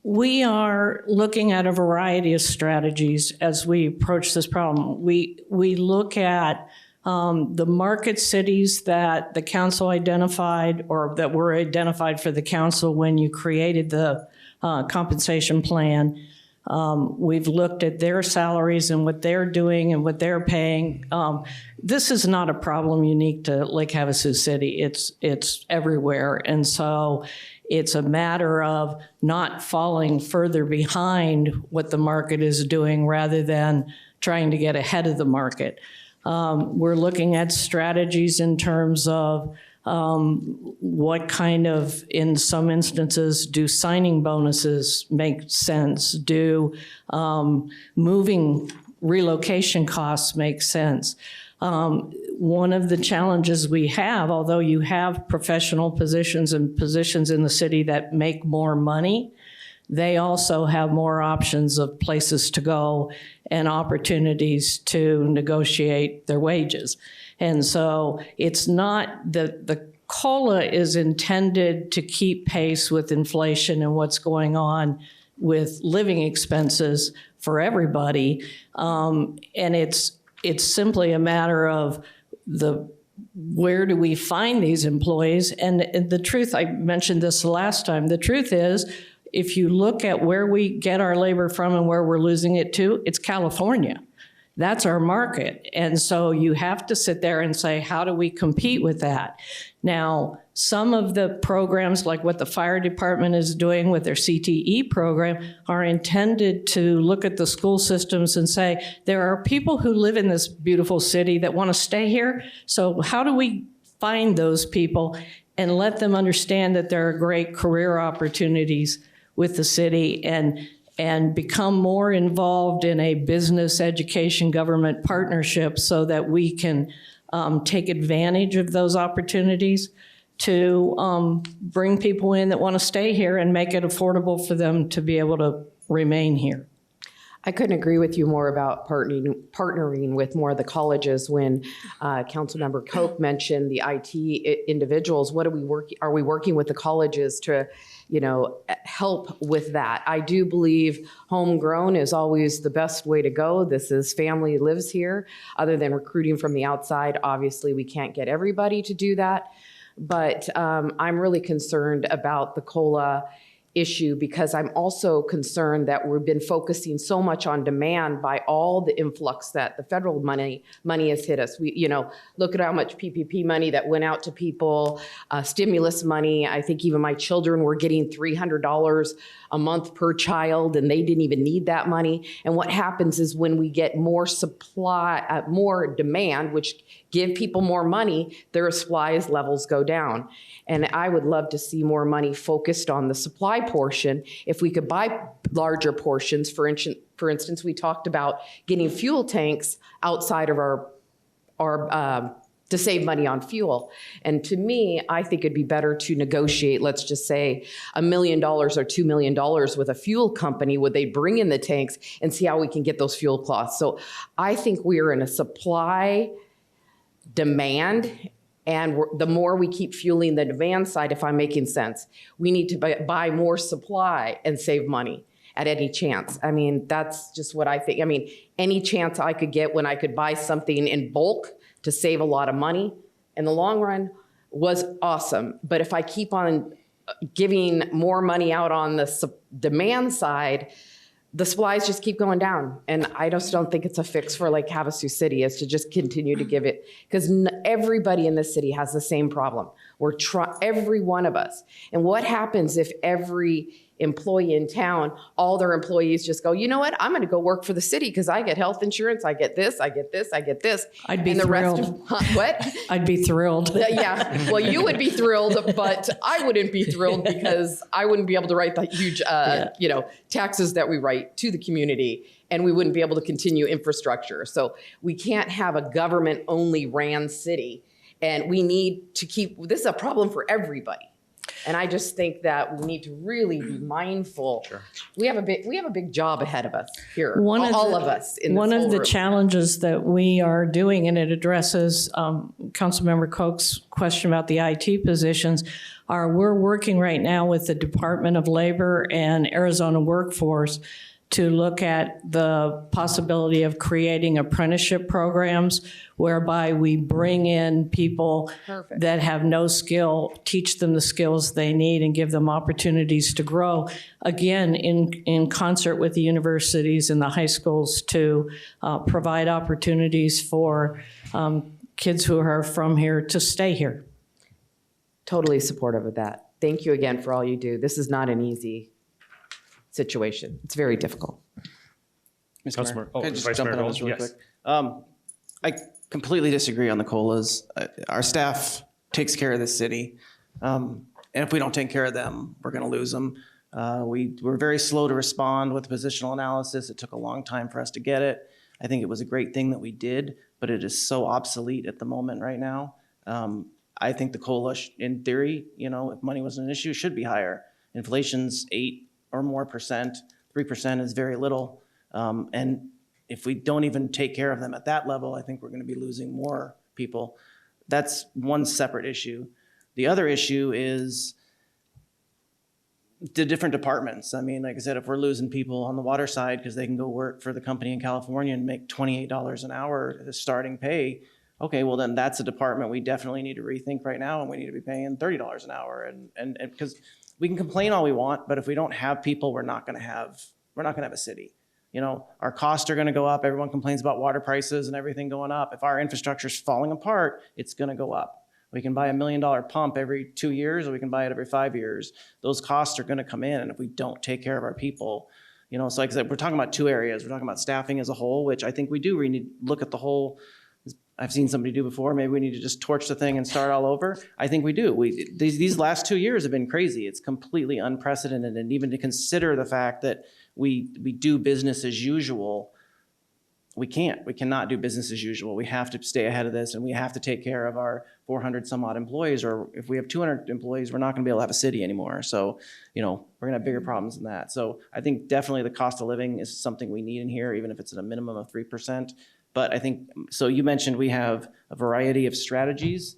We are looking at a variety of strategies as we approach this problem. We look at the market cities that the council identified or that were identified for the council when you created the compensation plan. We've looked at their salaries and what they're doing and what they're paying. This is not a problem unique to Lake Havasu City. It's everywhere. And so it's a matter of not falling further behind what the market is doing rather than trying to get ahead of the market. We're looking at strategies in terms of what kind of, in some instances, do signing bonuses make sense? Do moving relocation costs make sense? One of the challenges we have, although you have professional positions and positions in the city that make more money, they also have more options of places to go and opportunities to negotiate their wages. And so it's not the COLA is intended to keep pace with inflation and what's going on with living expenses for everybody. And it's simply a matter of where do we find these employees? And the truth, I mentioned this the last time, the truth is, if you look at where we get our labor from and where we're losing it to, it's California. That's our market. And so you have to sit there and say, how do we compete with that? Now, some of the programs, like what the fire department is doing with their CTE program, are intended to look at the school systems and say, there are people who live in this beautiful city that want to stay here. So how do we find those people and let them understand that there are great career opportunities with the city and become more involved in a business, education, government partnership so that we can take advantage of those opportunities to bring people in that want to stay here and make it affordable for them to be able to remain here. I couldn't agree with you more about partnering with more of the colleges when Councilmember Koch mentioned the IT individuals. Are we working with the colleges to, help with that? I do believe homegrown is always the best way to go. This is family lives here. Other than recruiting from the outside, obviously we can't get everybody to do that. But I'm really concerned about the COLA issue because I'm also concerned that we've been focusing so much on demand by all the influx that the federal money has hit us. We, look at how much PPP money that went out to people, stimulus money. I think even my children were getting $300 a month per child, and they didn't even need that money. And what happens is when we get more supply, more demand, which give people more money, their supplies levels go down. And I would love to see more money focused on the supply portion. If we could buy larger portions, for instance, we talked about getting fuel tanks outside of our to save money on fuel. And to me, I think it'd be better to negotiate, let's just say $1 million or $2 million with a fuel company. Would they bring in the tanks and see how we can get those fuel costs? So I think we are in a supply demand, and the more we keep fueling the demand side, if I'm making sense, we need to buy more supply and save money at any chance. I mean, that's just what I think. I mean, any chance I could get when I could buy something in bulk to save a lot of money in the long run was awesome. But if I keep on giving more money out on the demand side, the supplies just keep going down. And I just don't think it's a fix for Lake Havasu City, is to just continue to give it, because everybody in this city has the same problem. Every one of us. And what happens if every employee in town, all their employees just go, you know what, I'm going to go work for the city because I get health insurance, I get this, I get this, I get this. I'd be and the thrilled. Rest of, what? I'd be thrilled. Yeah, well, you would be thrilled, but I wouldn't be thrilled because I wouldn't be able to write the huge, taxes that we write to the community, and we wouldn't be able to continue infrastructure. So we can't have a government-only ran city, and we need to keep, this is a problem for everybody. And I just think that we need to really be mindful. Sure. We have a big job ahead of us here, all of us in this One of the room. challenges that we are doing, and it addresses Councilmember Koch's question about the IT positions, we're working right now with the Department of Labor and Arizona Workforce to look at the possibility of creating apprenticeship programs whereby we bring in people that have no skill, teach them the skills they need, and give them opportunities to grow, again, in concert with the universities and the high schools to provide opportunities for kids who are from here to stay here. Totally supportive of that. Thank you again for all you do. This is not an easy situation. It's very difficult. Mr. Mayor, can I just Vice jump Mayor in on this Dolan? really Yes. quick? I completely disagree on the COLAs. Our staff takes care of this city. And if we don't take care of them, we're going to lose them. We were very slow to respond with positional analysis. It took a long time for us to get it. I think it was a great thing that we did, but it is so obsolete at the moment right now. I think the COLA, in theory, if money wasn't an issue, should be higher. Inflation's 8% or more, 3% is very little. And if we don't even take care of them at that level, I think we're going to be losing more people. That's one separate issue. The other issue is the different departments. I mean, like I said, if we're losing people on the water side because they can go work for the company in California and make $28 an hour as starting pay, okay, well then that's a department we definitely need to rethink right now, and we need to be paying $30 an hour. And because we can complain all we want, but if we don't have people, we're not going to have a city. Our costs are going to go up. Everyone complains about water prices and everything going up. If our infrastructure is falling apart, it's going to go up. We can buy $1 million pump every 2 years, or we can buy it every 5 years. Those costs are going to come in, and if we don't take care of our people, so like I said, we're talking about two areas. We're talking about staffing as a whole, which I think we do. We need to look at the whole. I've seen somebody do before. Maybe we need to just torch the thing and start all over. I think we do. These last 2 years have been crazy. It's completely unprecedented, and even to consider the fact that we do business as usual, we can't. We cannot do business as usual. We have to stay ahead of this, and we have to take care of our 400 some odd employees, or if we have 200 employees, we're not going to be able to have a city anymore. So, we're going to have bigger problems than that. So I think definitely the cost of living is something we need in here, even if it's at a minimum of 3%. But I think, so you mentioned we have a variety of strategies.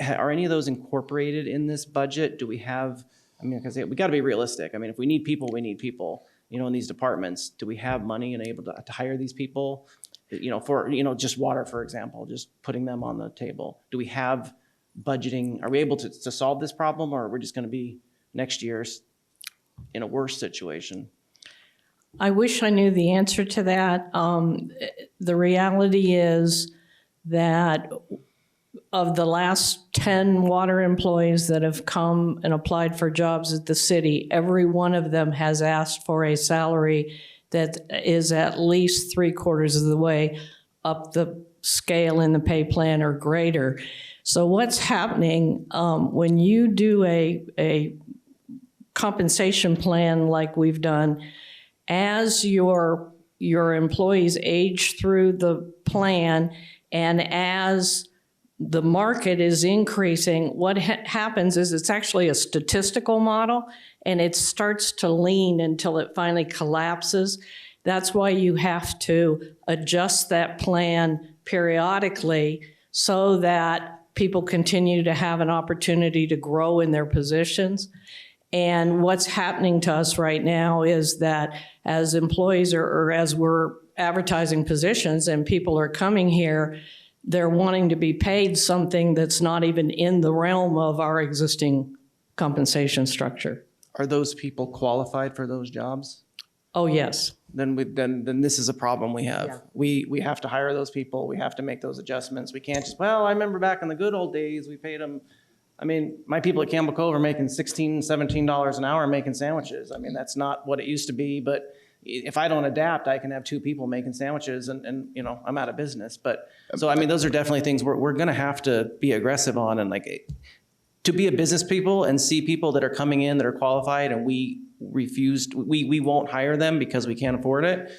Are any of those incorporated in this budget? Do we have, because we got to be realistic. If we need people, we need people. In these departments, do we have money and able to hire these people? For just water, for example, just putting them on the table. Do we have budgeting? Are we able to solve this problem, or are we just going to be next year's? in a worse situation? I wish I knew the answer to that. The reality is that of the last 10 water employees that have come and applied for jobs at the city, every one of them has asked for a salary that is at least 3/4 of the way up the scale in the pay plan or greater. So what's happening when you do a compensation plan like we've done, as your employees age through the plan and as the market is increasing, what happens is it's actually a statistical model and it starts to lean until it finally collapses. That's why you have to adjust that plan periodically so that people continue to have an opportunity to grow in their positions. And what's happening to us right now is that as employees or as we're advertising positions and people are coming here, they're wanting to be paid something that's not even in the realm of our existing compensation structure. Are those people qualified for those jobs? Oh, yes. Then this is a problem we have. Yeah. We have to hire those people. We have to make those adjustments. We can't just, well, I remember back in the good old days, we paid them. I mean, my people at Campbell Cove are making $16, $17 an hour making sandwiches. I mean, that's not what it used to be, but if I don't adapt, I can have 2 people making sandwiches and you know, I'm out of business. But so, I mean, those are definitely things we're going to have to be aggressive on, and like to be a business people and see people that are coming in that are qualified and we won't hire them because we can't afford it.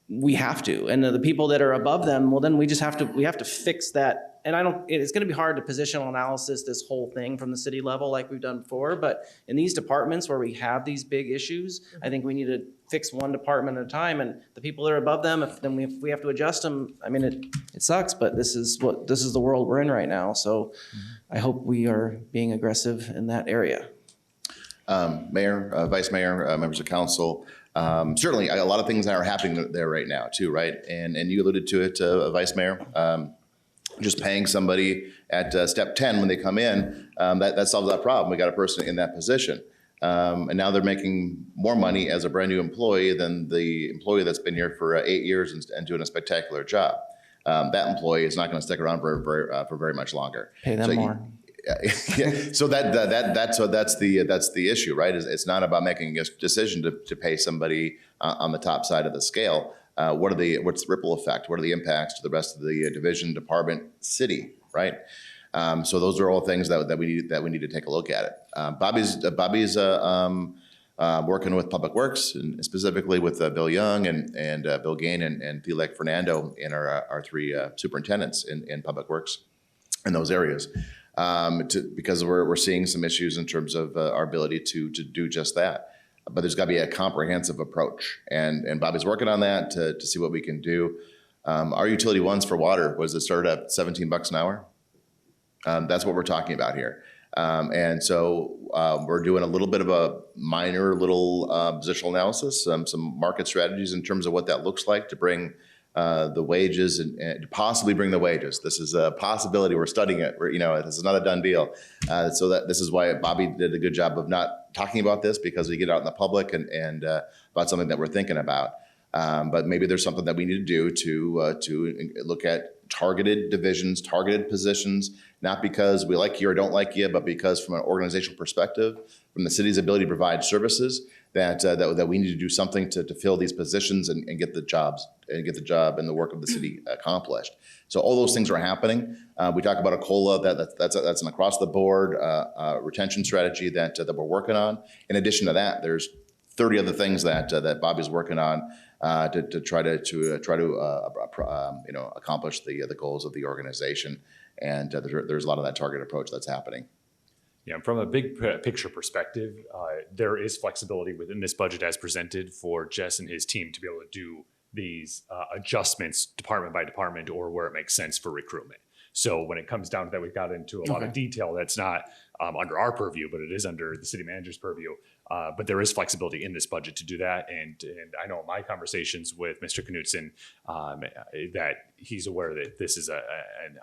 We have to. And the people that are above them, well, then we have to fix that. And it's going to be hard to positional analysis this whole thing from the city level like we've done before, but in these departments where we have these big issues, I think we need to fix one department at a time, and the people that are above them, if we have to adjust them, I mean, it sucks, but this is the world we're in right now. So I hope we are being aggressive in that area. Mayor, Vice Mayor, members of council, certainly a lot of things are happening there right now too, right? And you alluded to it, Vice Mayor. Just paying somebody at step 10 when they come in, that solves that problem. We got a person in that position. And now they're making more money as a brand new employee than the employee that's been here for 8 years and doing a spectacular job. That employee is not going to stick around for very much longer. Pay them more. Yeah. So that's the issue, right? It's not about making a decision to pay somebody on the top side of the scale. What's the ripple effect? What are the impacts to the rest of the division, department, city, right? So those are all things that we need to take a look at it. Bobby's working with Public Works and specifically with Bill Young and Bill Gain and Thielek Fernando and our 3 superintendents in Public Works in those areas. Because we're seeing some issues in terms of our ability to do just that. But there's got to be a comprehensive approach, and Bobby's working on that to see what we can do. Our utility ones for water was it started at $17 an hour. That's what we're talking about here, and so we're doing a little bit of a minor positional analysis, some market strategies in terms of what that looks like to bring the wages and to possibly bring the wages. This is a possibility. We're studying it. This is not a done deal. So that this is why Bobby did a good job of not talking about this, because we get out in the public and about something that we're thinking about. But maybe there's something that we need to do to look at targeted divisions, targeted positions, not because we like you or don't like you, but because from an organizational perspective, from the city's ability to provide services, that we need to do something to fill these positions and get the job and the work of the city accomplished. So all those things are happening. We talk about a COLA that's an across the board retention strategy that we're working on. In addition to that, there's 30 other things that Bobby's working on to try to accomplish the goals of the organization. And there's a lot of that target approach that's happening. Yeah, from a big picture perspective, there is flexibility within this budget as presented for Jess and his team to be able to do these adjustments department by department or where it makes sense for recruitment. So when it comes down to that, we've got into a lot of detail that's not under our purview, but it is under the city manager's purview. But there is flexibility in this budget to do that. And I know in my conversations with Mr. Knutson that he's aware that this is an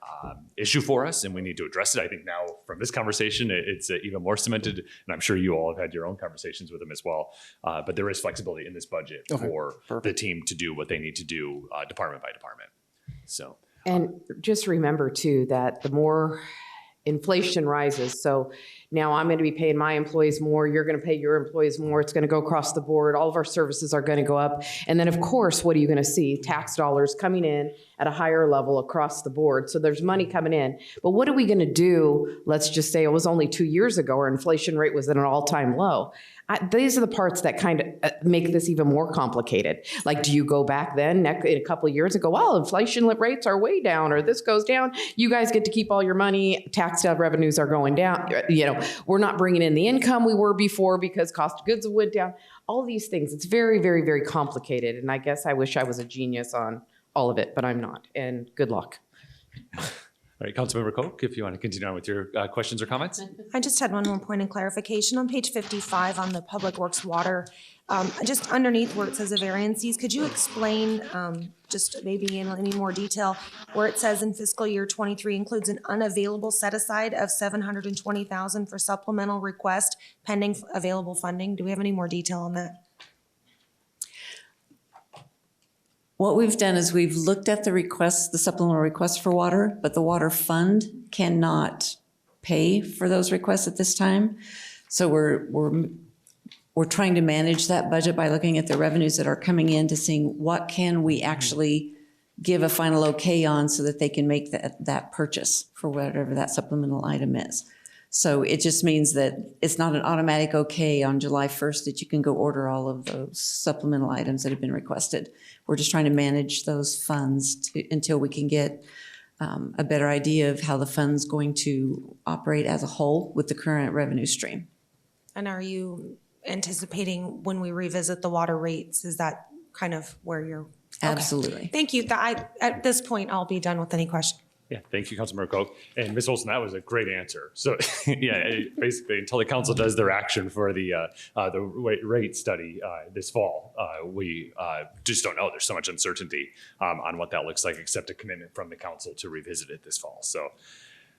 issue for us and we need to address it. I think now from this conversation, it's even more cemented. And I'm sure you all have had your own conversations with him as well. But there is flexibility in this budget for the team to do what they need to do department by department. So. And just remember too, that the more inflation rises, so now I'm going to be paying my employees more, you're going to pay your employees more, it's going to go across the board, all of our services are going to go up. And then of course, what are you going to see? Tax dollars coming in at a higher level across the board. So there's money coming in. But what are we going to do? Let's just say it was only 2 years ago, our inflation rate was at an all-time low. These are the parts that kind of make this even more complicated. Like, do you go back then in a couple of years and go, well, inflation rates are way down, or this goes down. You guys get to keep all your money. Tax revenues are going down. You know, we're not bringing in the income we were before because cost of goods went down. All these things. It's very, very, very complicated. And I guess I wish I was a genius on all of it, but I'm not. And good luck. All right, Councilmember Koch, if you want to continue on with your questions or comments. I just had one more point of clarification. On page 55 on the Public Works Water, just underneath where it says the variances, could you explain just maybe in any more detail where it says in fiscal year 23 includes an unavailable set aside of $720,000 for supplemental request pending available funding? Do we have any more detail on that? What we've done is we've looked at the requests, the supplemental requests for water, but the water fund cannot pay for those requests at this time. So we're trying to manage that budget by looking at the revenues that are coming in to seeing what can we actually give a final okay on so that they can make that purchase for whatever that supplemental item is. So it just means that it's not an automatic okay on July 1st that you can go order all of those supplemental items that have been requested. We're just trying to manage those funds until we can get a better idea of how the fund's going to operate as a whole with the current revenue stream. And are you anticipating when we revisit the water rates, is that kind of where you're? Okay. Absolutely. Thank you. At this point, I'll be done with any questions. Yeah, thank you, Councilmember Koch. And Ms. Olson, that was a great answer. So yeah, basically until the council does their action for the rate study this fall, we just don't know. There's so much uncertainty on what that looks like, except a commitment from the council to revisit it this fall. So,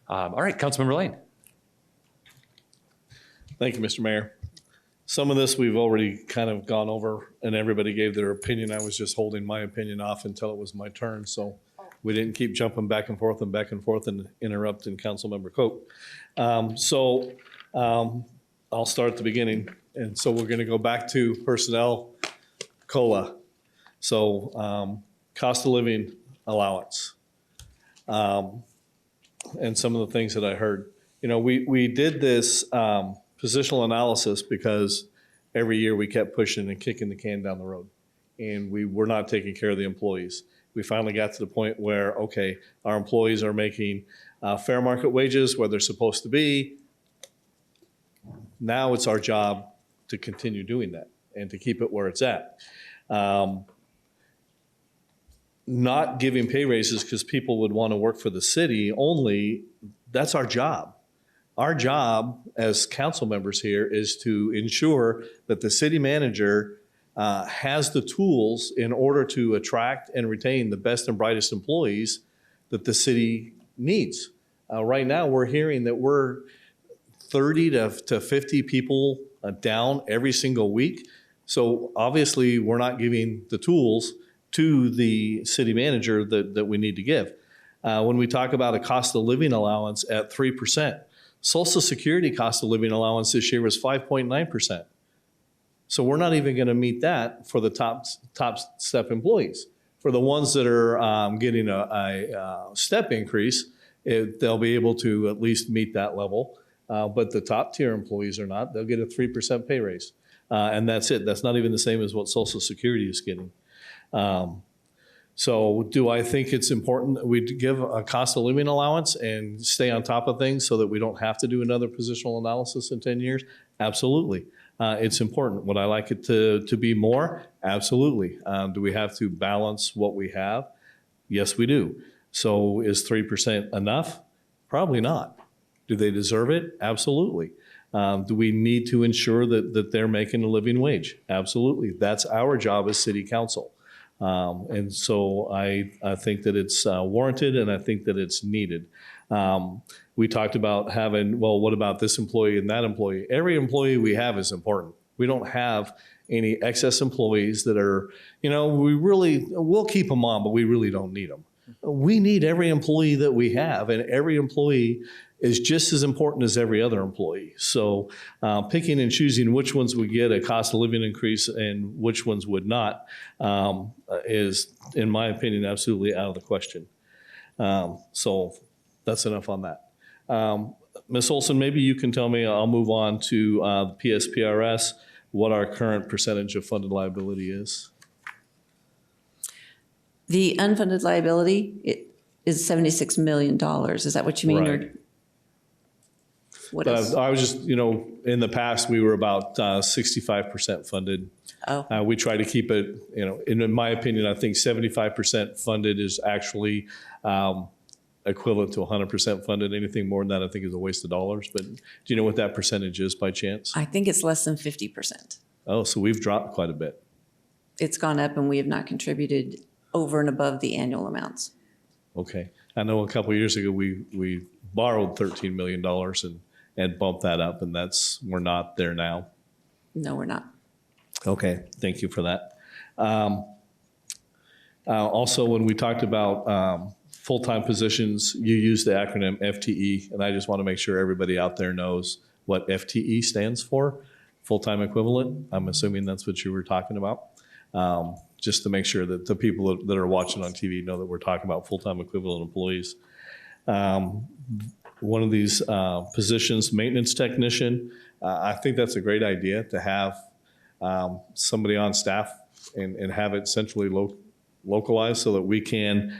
all right, Councilmember Lane. Thank you, Mr. Mayor. Some of this we've already kind of gone over and everybody gave their opinion. I was just holding my opinion off until it was my turn. So we didn't keep jumping back and forth and interrupting Councilmember Koch. I'll start at the beginning. And so we're going to go back to personnel COLA. So cost of living allowance. And some of the things that I heard. You know, we did this positional analysis because every year we kept pushing and kicking the can down the road. And we were not taking care of the employees. We finally got to the point where, okay, our employees are making fair market wages where they're supposed to be. Now it's our job to continue doing that and to keep it where it's at. Not giving pay raises because people would want to work for the city only, that's our job. Our job as council members here is to ensure that the city manager has the tools in order to attract and retain the best and brightest employees that the city needs. Right now, we're hearing that we're 30 to 50 people down every single week. So obviously, we're not giving the tools to the city manager that we need to give. When we talk about a cost of living allowance at 3%, Social Security cost of living allowance this year was 5.9%. So we're not even going to meet that for the top step employees. For the ones that are getting a step increase, they'll be able to at least meet that level. But the top tier employees are not. They'll get a 3% pay raise. And that's it. That's not even the same as what Social Security is getting. So do I think it's important that we give a cost of living allowance and stay on top of things so that we don't have to do another positional analysis in 10 years? Absolutely. It's important. Would I like it to be more? Absolutely. Do we have to balance what we have? Yes, we do. So is 3% enough? Probably not. Do they deserve it? Absolutely. Do we need to ensure that they're making a living wage? Absolutely. That's our job as city council. And so I think that it's warranted, and I think that it's needed. We talked about having, well, what about this employee and that employee? Every employee we have is important. We don't have any excess employees that are, we'll keep them on, but we really don't need them. We need every employee that we have, and every employee is just as important as every other employee. So picking and choosing which ones would get a cost of living increase and which ones would not is, in my opinion, absolutely out of the question. So that's enough on that. Ms. Olson, maybe you can tell me, I'll move on to the PSPRS, what our current percentage of funded liability is. The unfunded liability is $76 million. Is that what you mean? Right. Or what else? I was just, in the past, we were about 65% funded. Oh. We try to keep it, in my opinion, I think 75% funded is actually equivalent to 100% funded. Anything more than that, I think, is a waste of dollars. But do you know what that percentage is by chance? I think it's less than 50%. Oh, so we've dropped quite a bit. It's gone up, and we have not contributed over and above the annual amounts. Okay. I know a couple of years ago, we borrowed $13 million and bumped that up, and we're not there now. No, we're not. Okay, thank you for that. Also, when we talked about full-time positions, you used the acronym FTE, and I just want to make sure everybody out there knows what FTE stands for, full-time equivalent. I'm assuming that's what you were talking about. Just to make sure that the people that are watching on TV know that we're talking about full-time equivalent employees. One of these positions, maintenance technician, I think that's a great idea to have somebody on staff and have it centrally localized so that we can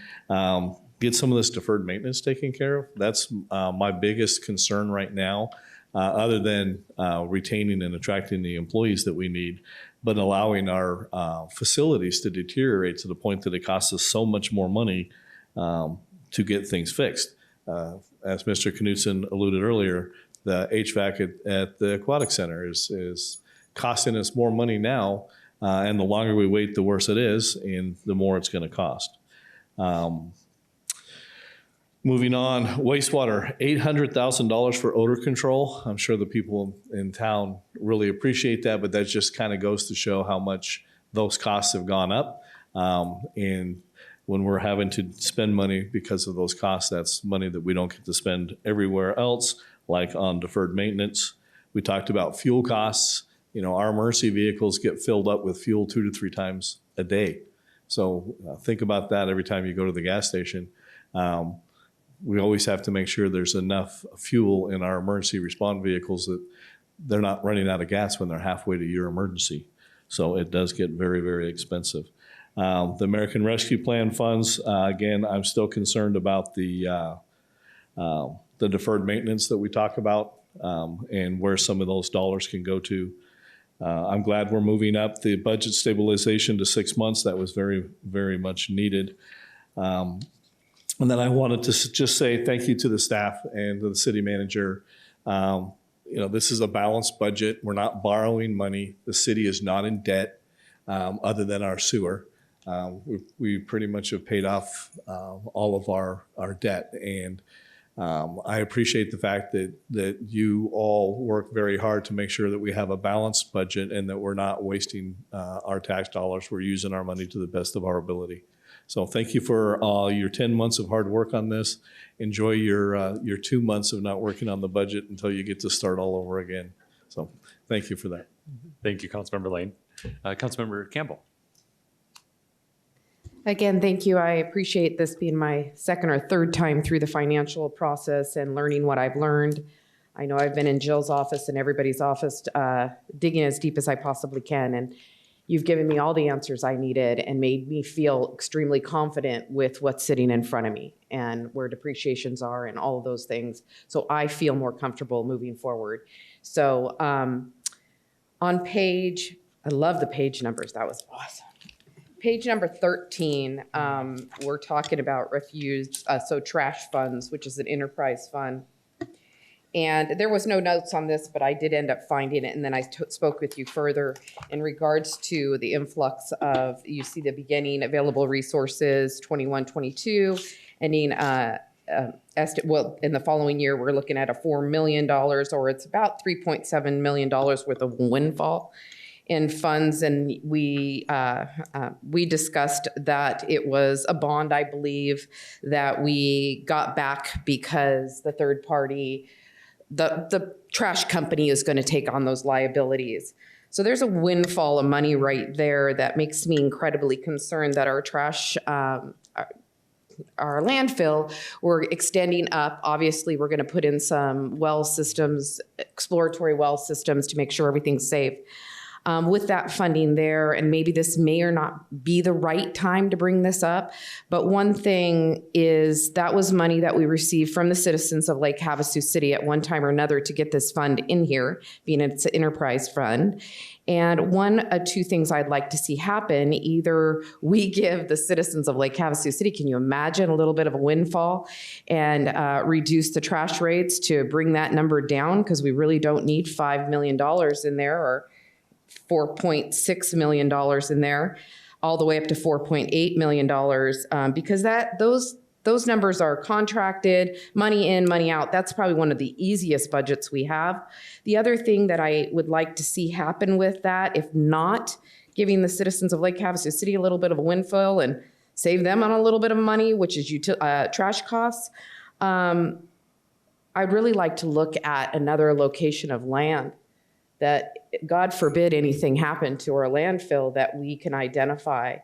get some of this deferred maintenance taken care of. That's my biggest concern right now, other than retaining and attracting the employees that we need, but allowing our facilities to deteriorate to the point that it costs us so much more money to get things fixed. As Mr. Knutson alluded earlier, the HVAC at the Aquatic Center is costing us more money now, and the longer we wait, the worse it is, and the more it's going to cost. Moving on, wastewater, $800,000 for odor control. I'm sure the people in town really appreciate that, but that just kind of goes to show how much those costs have gone up. And when we're having to spend money because of those costs, that's money that we don't get to spend everywhere else, like on deferred maintenance. We talked about fuel costs. Our emergency vehicles get filled up with fuel 2 to 3 times a day. So think about that every time you go to the gas station. We always have to make sure there's enough fuel in our emergency response vehicles that they're not running out of gas when they're halfway to your emergency. So it does get very, very expensive. The American Rescue Plan funds, again, I'm still concerned about the deferred maintenance that we talk about and where some of those dollars can go to. I'm glad we're moving up the budget stabilization to 6 months. That was very, very much needed. And then I wanted to just say thank you to the staff and to the city manager. This is a balanced budget. We're not borrowing money. The city is not in debt other than our sewer. We pretty much have paid off all of our debt. And I appreciate the fact that you all work very hard to make sure that we have a balanced budget and that we're not wasting our tax dollars. We're using our money to the best of our ability. So thank you for your 10 months of hard work on this. Enjoy your 2 months of not working on the budget until you get to start all over again. So thank you for that. Thank you, Councilmember Lane. Councilmember Campbell. Again, thank you. I appreciate this being my second or third time through the financial process and learning what I've learned. I know I've been in Jill's office and everybody's office digging as deep as I possibly can. And you've given me all the answers I needed and made me feel extremely confident with what's sitting in front of me and where depreciations are and all of those things. So I feel more comfortable moving forward. So on page, I love the page numbers. That was awesome. Page number 13, we're talking about refuse, so trash funds, which is an enterprise fund. And there was no notes on this, but I did end up finding it. And then I spoke with you further in regards to the influx of, you see the beginning available resources, 21-22, ending, well, in the following year, we're looking at a $4 million, or it's about $3.7 million worth of windfall in funds. And we discussed that it was a bond, I believe, that we got back because the third party, the trash company is going to take on those liabilities. So there's a windfall of money right there that makes me incredibly concerned that our trash, our landfill, we're extending up. Obviously, we're going to put in some well systems, exploratory well systems to make sure everything's safe. With that funding there, and maybe this may or not be the right time to bring this up, but one thing is that was money that we received from the citizens of Lake Havasu City at one time or another to get this fund in here, being it's an enterprise fund. And one of two things I'd like to see happen: either we give the citizens of Lake Havasu City, can you imagine a little bit of a windfall, and reduce the trash rates to bring that number down, because we really don't need $5 million in there, or $4.6 million in there, all the way up to $4.8 million, because those numbers are contracted, money in, money out. That's probably one of the easiest budgets we have. The other thing that I would like to see happen with that, if not giving the citizens of Lake Havasu City a little bit of a windfall and save them on a little bit of money, which is trash costs, I'd really like to look at another location of land that, God forbid anything happened to our landfill, that we can identify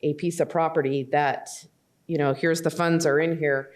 a piece of property that, you know, here's the funds are in here.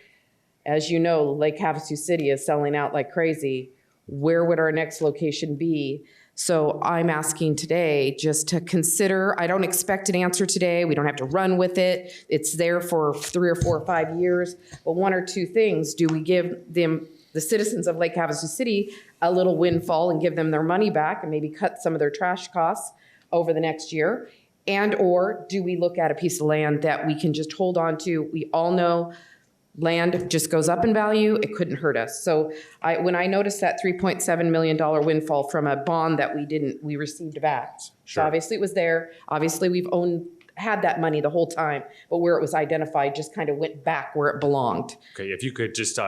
As you know, Lake Havasu City is selling out like crazy. Where would our next location be? So I'm asking today just to consider. I don't expect an answer today. We don't have to run with it. It's there for 3 or 4 or 5 years. But one or two things: do we give them, the citizens of Lake Havasu City, a little windfall and give them their money back and maybe cut some of their trash costs over the next year? And or do we look at a piece of land that we can just hold on to? We all know land just goes up in value. It couldn't hurt us. So when I noticed that $3.7 million windfall from a bond that we received back. Sure. So obviously it was there. Obviously we've had that money the whole time, but where it was identified just kind of went back where it belonged. Okay, if you could just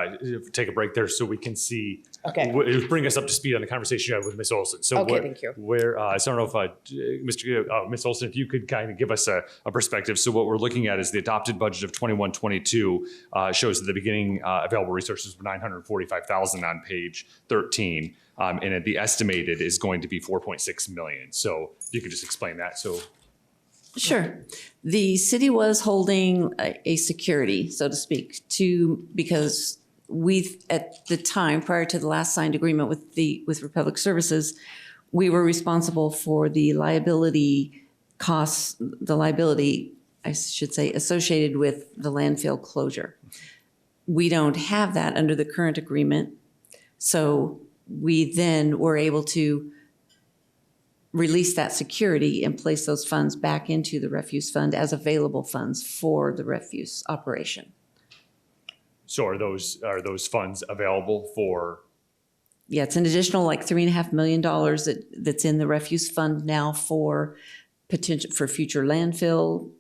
take a break there so we can see, Okay. Bring us up to speed on the conversation you had with Ms. Olson. So Okay, thank you. So I don't know if Ms. Olson, if you could kind of give us a perspective. So what we're looking at is the adopted budget of 21-22 shows that the beginning available resources were $945,000 on page 13. And the estimated is going to be $4.6 million. So if you could just explain that. So. Sure. The city was holding a security, so to speak, because we, at the time, prior to the last signed agreement with Republic Services, we were responsible for the liability costs, I should say, associated with the landfill closure. We don't have that under the current agreement, so we then were able to release that security and place those funds back into the refuse fund as available funds for the refuse operation. So are those funds available for? Yeah, it's an additional like $3.5 million that's in the refuse fund now for potential for future landfill,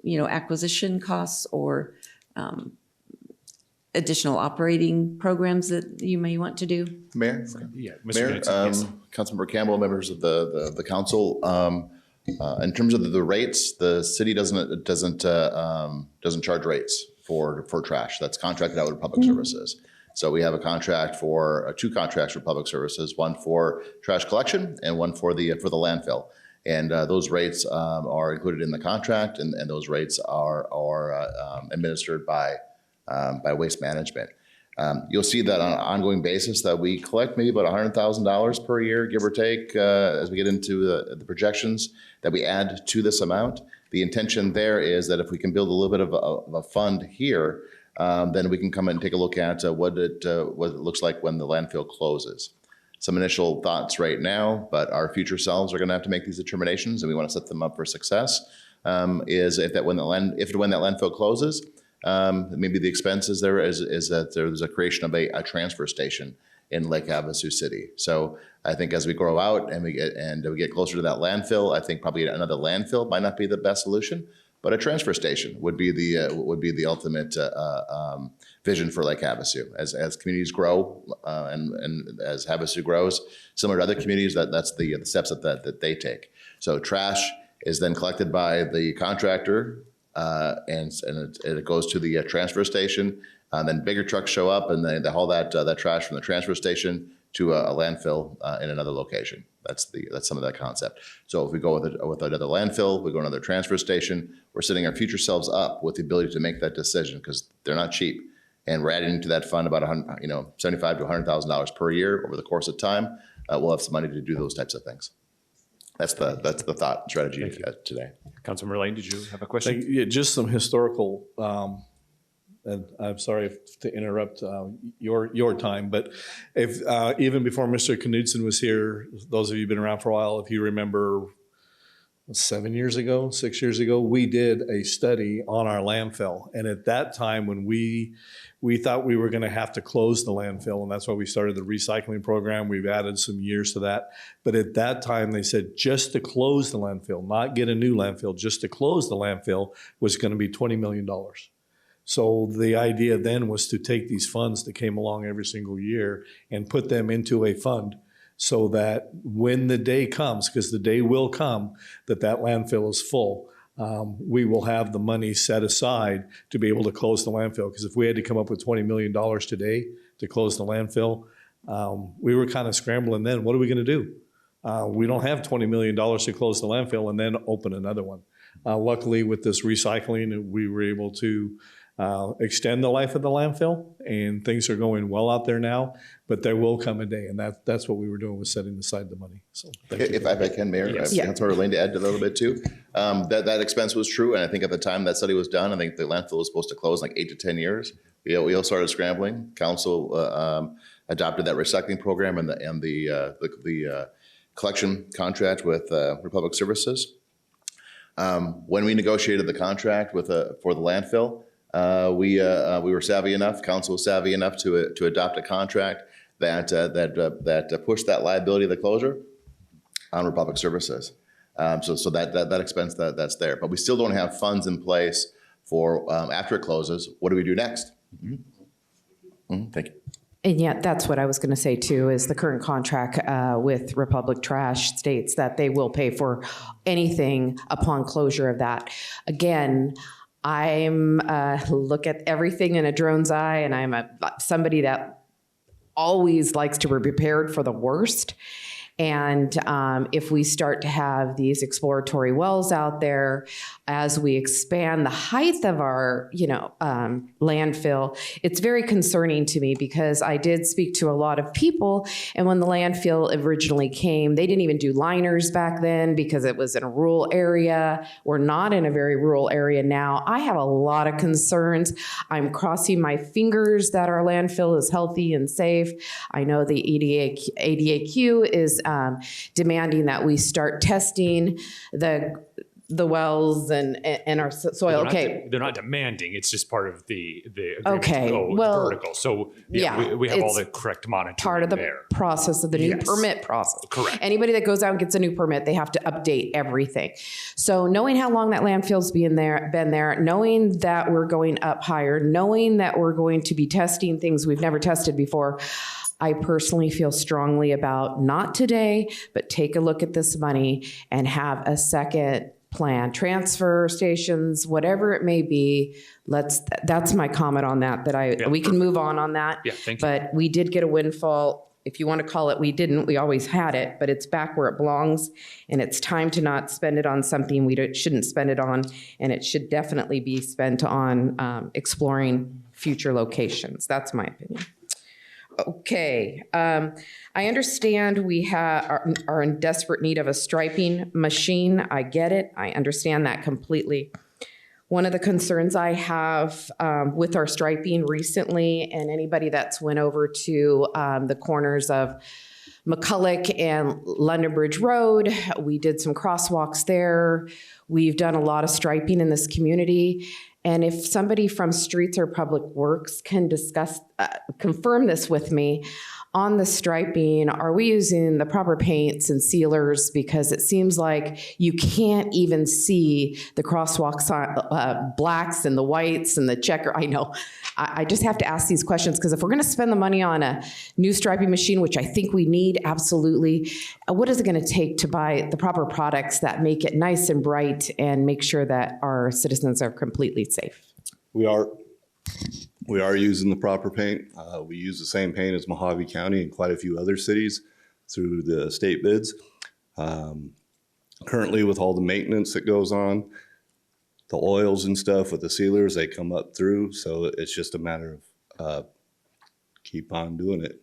acquisition costs or additional operating programs that you may want to do. Mayor? Yeah, Mayor, Yes. Councilmember Campbell, members of the council, in terms of the rates, the city doesn't charge rates for trash. That's contracted out with Public Services. So we have a contract for two contracts for Public Services, one for trash collection and one for the landfill. And those rates are included in the contract, and those rates are administered by Waste Management. You'll see that on an ongoing basis that we collect maybe about $100,000 per year, give or take, as we get into the projections that we add to this amount. The intention there is that if we can build a little bit of a fund here, then we can come in and take a look at what it looks like when the landfill closes. Some initial thoughts right now, but our future selves are going to have to make these determinations, and we want to set them up for success. Is if when that landfill closes, maybe the expenses there is that there's a creation of a transfer station, in Lake Havasu City. So I think as we grow out and we get closer to that landfill, I think probably another landfill might not be the best solution, but a transfer station would be the ultimate vision for Lake Havasu. As communities grow and as Havasu grows, similar to other communities, that's the steps that they take. So trash is then collected by the contractor, and it goes to the transfer station. Then bigger trucks show up and they haul that trash from the transfer station to a landfill in another location. That's some of that concept. So if we go with another landfill, we go to another transfer station, we're setting our future selves up with the ability to make that decision because they're not cheap. And we're adding to that fund about $75,000 to $100,000 per year over the course of time. We'll have some money to do those types of things. That's the thought strategy today. Councilmember Lane, did you have a question? Yeah, just some historical, and I'm sorry to interrupt your time, but if even before Mr. Knudsen was here, those of you who've been around for a while, if you remember 6 years ago, we did a study on our landfill. And at that time, when we thought we were going to have to close the landfill, and that's why we started the recycling program. We've added some years to that. But at that time, they said just to close the landfill, not get a new landfill, just to close the landfill was going to be $20 million. So the idea then was to take these funds that came along every single year and put them into a fund so that when the day comes, because the day will come that landfill is full, we will have the money set aside to be able to close the landfill. Because if we had to come up with $20 million today to close the landfill, we were kind of scrambling then. What are we going to do? We don't have $20 million to close the landfill and then open another one. Luckily, with this recycling, we were able to extend the life of the landfill, and things are going well out there now, but there will come a day, and that's what we were doing, was setting aside the money. So if I can, Mayor, Councilmember Lane, to add a little bit too, that expense was true, and I think at the time that study was done, I think the landfill was supposed to close in like 8 to 10 years. We all started scrambling. Council adopted that recycling program and the collection contract with Republic Services. When we negotiated the contract for the landfill, we were savvy enough, council was savvy enough to adopt a contract that pushed that liability of the closure on Republic Services. So that expense that's there, but we still don't have funds in place for after it closes. What do we do next? Thank you. And yeah, that's what I was going to say too, is the current contract with Republic Trash states that they will pay for anything upon closure of that. Again, I'm look at everything in a drone's eye, and I'm somebody that always likes to be prepared for the worst. And if we start to have these exploratory wells out there, as we expand the height of our, landfill, it's very concerning to me because I did speak to a lot of people. And when the landfill originally came, they didn't even do liners back then because it was in a rural area. We're not in a very rural area now. I have a lot of concerns. I'm crossing my fingers that our landfill is healthy and safe. I know the ADAQ is demanding that we start testing the wells and our soil. They're not demanding. It's just part of the agreement okay. to go Well, vertical. So yeah, we have all the correct monitoring part of the there. process of the new permit process. Correct. Anybody that goes out and gets a new permit, they have to update everything. So knowing how long that landfill's been there, knowing that we're going up higher, knowing that we're going to be testing things we've never tested before, I personally feel strongly about not today, but take a look at this money and have a second plan, transfer stations, whatever it may be. That's my comment on that. We can move on that. Yeah, thank you. But we did get a windfall. If you want to call it, we didn't. We always had it, but it's back where it belongs, and it's time to not spend it on something we shouldn't spend it on, and it should definitely be spent on exploring future locations. That's my opinion. Okay, I understand we are in desperate need of a striping machine. I get it. I understand that completely. One of the concerns I have with our striping recently, and anybody that's went over to the corners of McCulloch and London Bridge Road, we did some crosswalks there. We've done a lot of striping in this community. And if somebody from Streets or Public Works can confirm this with me, on the striping, are we using the proper paints and sealers? Because it seems like you can't even see the crosswalk blacks and the whites and the checker. I know. I just have to ask these questions because if we're going to spend the money on a new striping machine, which I think we need absolutely, what is it going to take to buy the proper products that make it nice and bright and make sure that our citizens are completely safe? We are using the proper paint. We use the same paint as Mojave County and quite a few other cities through the state bids. Currently, with all the maintenance that goes on, the oils and stuff with the sealers, they come up through. So it's just a matter of keep on doing it.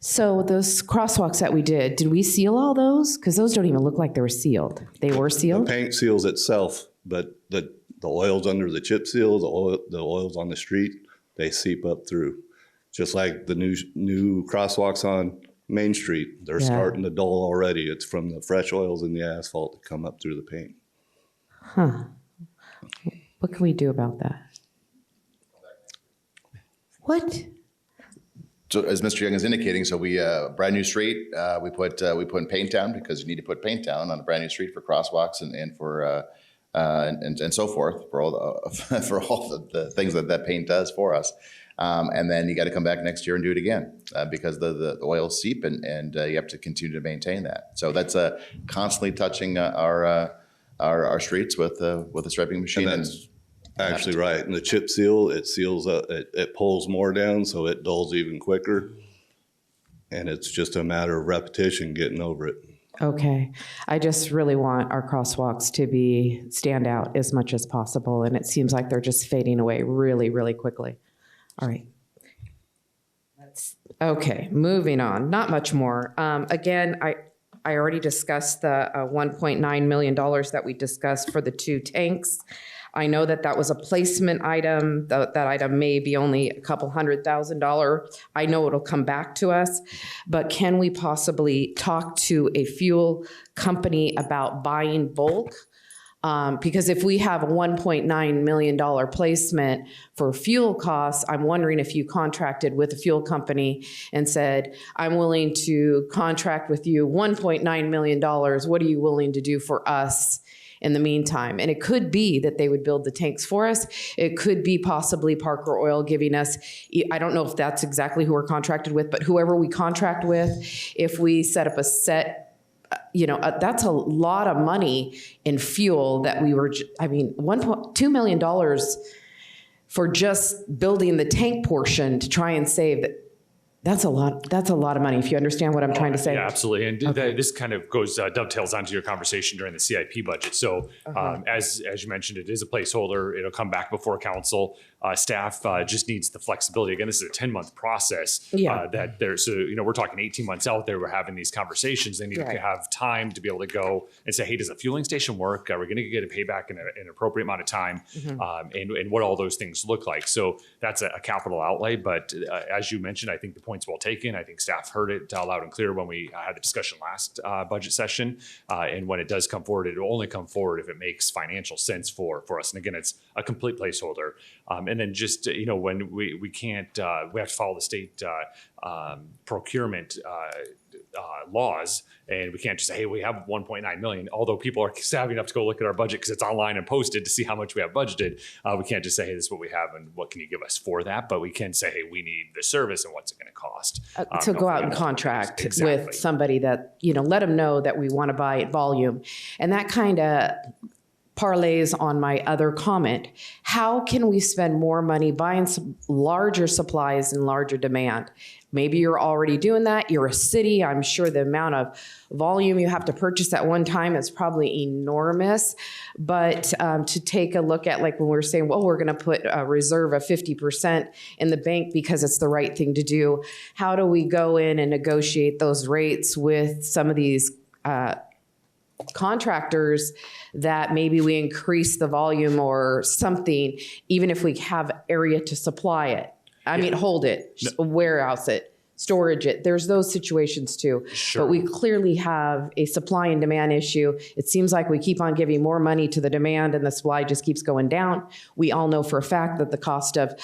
So those crosswalks that we did we seal all those? Because those don't even look like they were sealed. They were sealed? The paint seals itself, but the oils under the chip seal, the oils on the street, they seep up through. Just like the new crosswalks on Main Street, they're starting to dull already. It's from the fresh oils in the asphalt that come up through the paint. Huh. What can we do about that? What? So as Mr. Young is indicating, so we brand new street, we put paint down because you need to put paint down on a brand new street for crosswalks and for and so forth for all the things that paint does for us. And then you got to come back next year and do it again because the oils seep and you have to continue to maintain that. So that's constantly touching our streets with the striping machine. And that's actually right. And the chip seal, it seals up, it pulls more down, so it dulls even quicker. And it's just a matter of repetition getting over it. Okay. I just really want our crosswalks to stand out as much as possible. And it seems like they're just fading away really, really quickly. All right. Okay, moving on. Not much more. Again, I already discussed the $1.9 million that we discussed for the 2 tanks. I know that was a placement item. That item may be only a couple $100,000. I know it'll come back to us, but can we possibly talk to a fuel company about buying bulk? Because if we have a $1.9 million placement for fuel costs, I'm wondering if you contracted with a fuel company and said, I'm willing to contract with you $1.9 million. What are you willing to do for us in the meantime? And it could be that they would build the tanks for us. It could be possibly Parker Oil giving us, I don't know if that's exactly who we're contracted with, but whoever we contract with, if we set up a set, that's a lot of money in fuel that we were, $2 million for just building the tank portion to try and save that. That's a lot of money, if you understand what I'm trying to say. Yeah, absolutely. And this kind of dovetails onto your conversation during the CIP budget. So as you mentioned, it is a placeholder. It'll come back before council. Staff just needs the flexibility. Again, this is a 10-month process we're talking 18 months out there. We're having these conversations. They need to have time to be able to go and say, hey, does a fueling station work? Are we going to get a payback in an appropriate amount of time? And what all those things look like. So that's a capital outlay. But as you mentioned, I think the point's well taken. I think staff heard it loud and clear when we had the discussion last budget session. And when it does come forward, it will only come forward if it makes financial sense for us. And again, it's a complete placeholder. And then just, when we can't, we have to follow the state procurement laws, and we can't just say, hey, we have 1.9 million, although people are savvy enough to go look at our budget because it's online and posted to see how much we have budgeted. We can't just say, hey, this is what we have and what can you give us for that? But we can say, hey, we need the service and what's it going to cost. To go out and contract with somebody that, let them know that we want to buy at volume. And that kind of parlays on my other comment. How can we spend more money buying some larger supplies and larger demand? Maybe you're already doing that. You're a city. I'm sure the amount of volume you have to purchase at one time is probably enormous. But to take a look at, like when we were saying, well, we're going to put a reserve of 50% in the bank because it's the right thing to do. How do we go in and negotiate those rates with some of these contractors that maybe we increase the volume or something, even if we have area to supply it? Hold it, warehouse it, storage it. There's those situations too. Sure. But we clearly have a supply and demand issue. It seems like we keep on giving more money to the demand and the supply just keeps going down. We all know for a fact that the cost of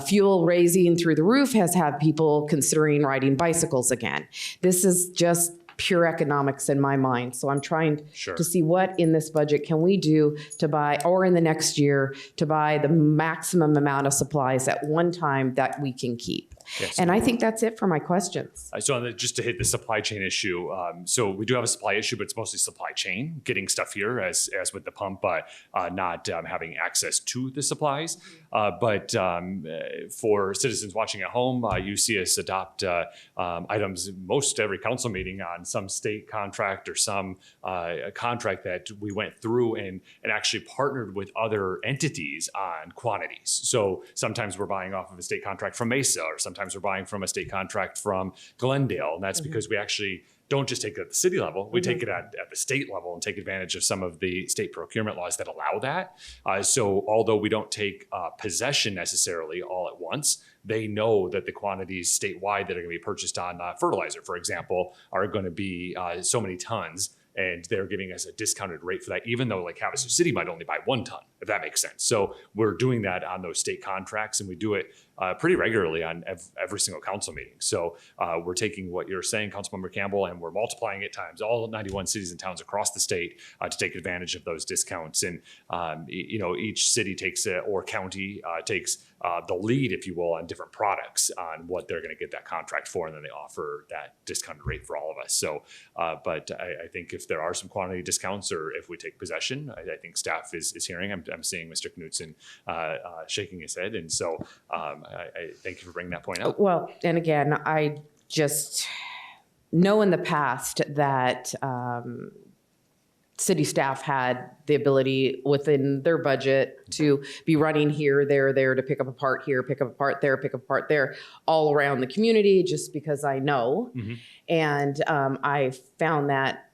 fuel raising through the roof has had people considering riding bicycles again. This is just pure economics in my mind. So I'm trying Sure. to see what in this budget can we do to buy, or in the next year, to buy the maximum amount of supplies at one time that we can keep. Yes. And I think that's it for my questions. So just to hit the supply chain issue, so we do have a supply issue, but it's mostly supply chain, getting stuff here as with the pump, but not having access to the supplies. But for citizens watching at home, you see us adopt items most every council meeting on some state contract or some contract that we went through and actually partnered with other entities on quantities. So sometimes we're buying off of a state contract from Mesa, or sometimes we're buying from a state contract from Glendale. And that's because we actually don't just take it at the city level, we take it at the state level and take advantage of some of the state procurement laws that allow that. So although we don't take possession necessarily all at once, they know that the quantities statewide that are going to be purchased on fertilizer, for example, are going to be so many tons. And they're giving us a discounted rate for that, even though like Havasu City might only buy 1 ton, if that makes sense. So we're doing that on those state contracts, and we do it pretty regularly on every single council meeting. So we're taking what you're saying, Councilmember Campbell, and we're multiplying it times all 91 cities and towns across the state to take advantage of those discounts. And each city takes or county takes the lead, if you will, on different products on what they're going to get that contract for, and then they offer that discounted rate for all of us. So, but I think if there are some quantity discounts, or if we take possession, I think staff is hearing. I'm seeing Mr. Knudsen shaking his head, and so I thank you for bringing that point up. Well, and again, I just know in the past that city staff had the ability within their budget to be running here, there to pick up a part here, pick up a part there, pick up a part there, all around the community, just because I know. And I found that,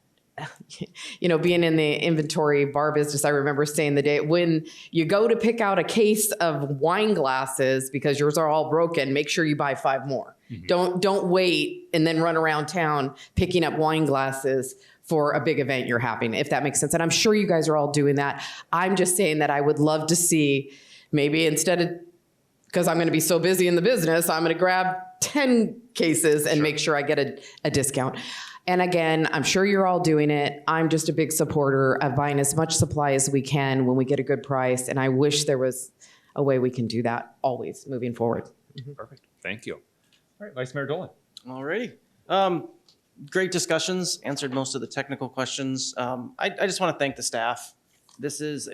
being in the inventory bar business, I remember saying the day when you go to pick out a case of wine glasses because yours are all broken, make sure you buy 5 more. Don't wait and then run around town picking up wine glasses for a big event you're having, if that makes sense. And I'm sure you guys are all doing that. I'm just saying that I would love to see, maybe instead of, because I'm going to be so busy in the business, I'm going to grab 10 cases and make sure I get a discount. And again, I'm sure you're all doing it. I'm just a big supporter of buying as much supply as we can when we get a good price. And I wish there was a way we can do that always moving forward. Perfect. Thank you. All right, Vice Mayor Dolan. All righty. Great discussions, answered most of the technical questions. I just want to thank the staff. This is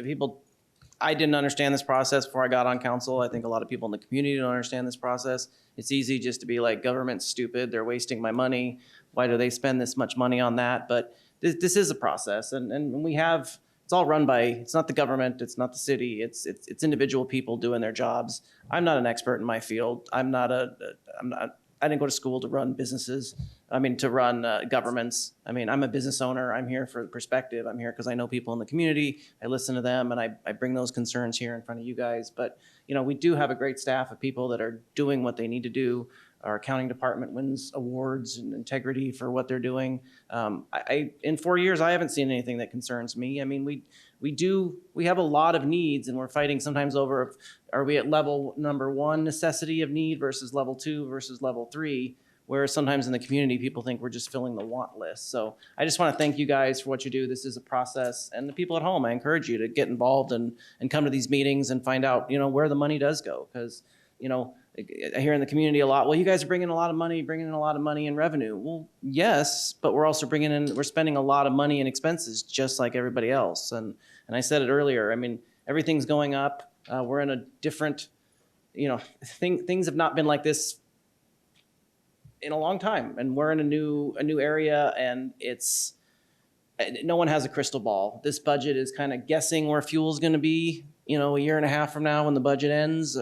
I didn't understand this process before I got on council. I think a lot of people in the community don't understand this process. It's easy just to be like, government's stupid, they're wasting my money. Why do they spend this much money on that? But this is a process, and we have, it's all run by, it's not the government, it's not the city, it's individual people doing their jobs. I'm not an expert in my field. I didn't go to school to run businesses. To run governments. I'm a business owner. I'm here for perspective. I'm here because I know people in the community. I listen to them, and I bring those concerns here in front of you guys. But, we do have a great staff of people that are doing what they need to do. Our accounting department wins awards and integrity for what they're doing. In 4 years, I haven't seen anything that concerns me. We have a lot of needs, and we're fighting sometimes over, are we at level number 1 necessity of need versus level 2 versus level 3? Where sometimes in the community, people think we're just filling the want list. So I just want to thank you guys for what you do. This is a process. And the people at home, I encourage you to get involved and come to these meetings and find out, where the money does go. Because, I hear in the community a lot, well, you guys are bringing in a lot of money in revenue. Well, yes, but we're also we're spending a lot of money in expenses just like everybody else. And I said it earlier, everything's going up. We're in a different, things have not been like this in a long time, and we're in a new area, and no one has a crystal ball. This budget is kind of guessing where fuel's going to be, a year and a half from now when the budget ends,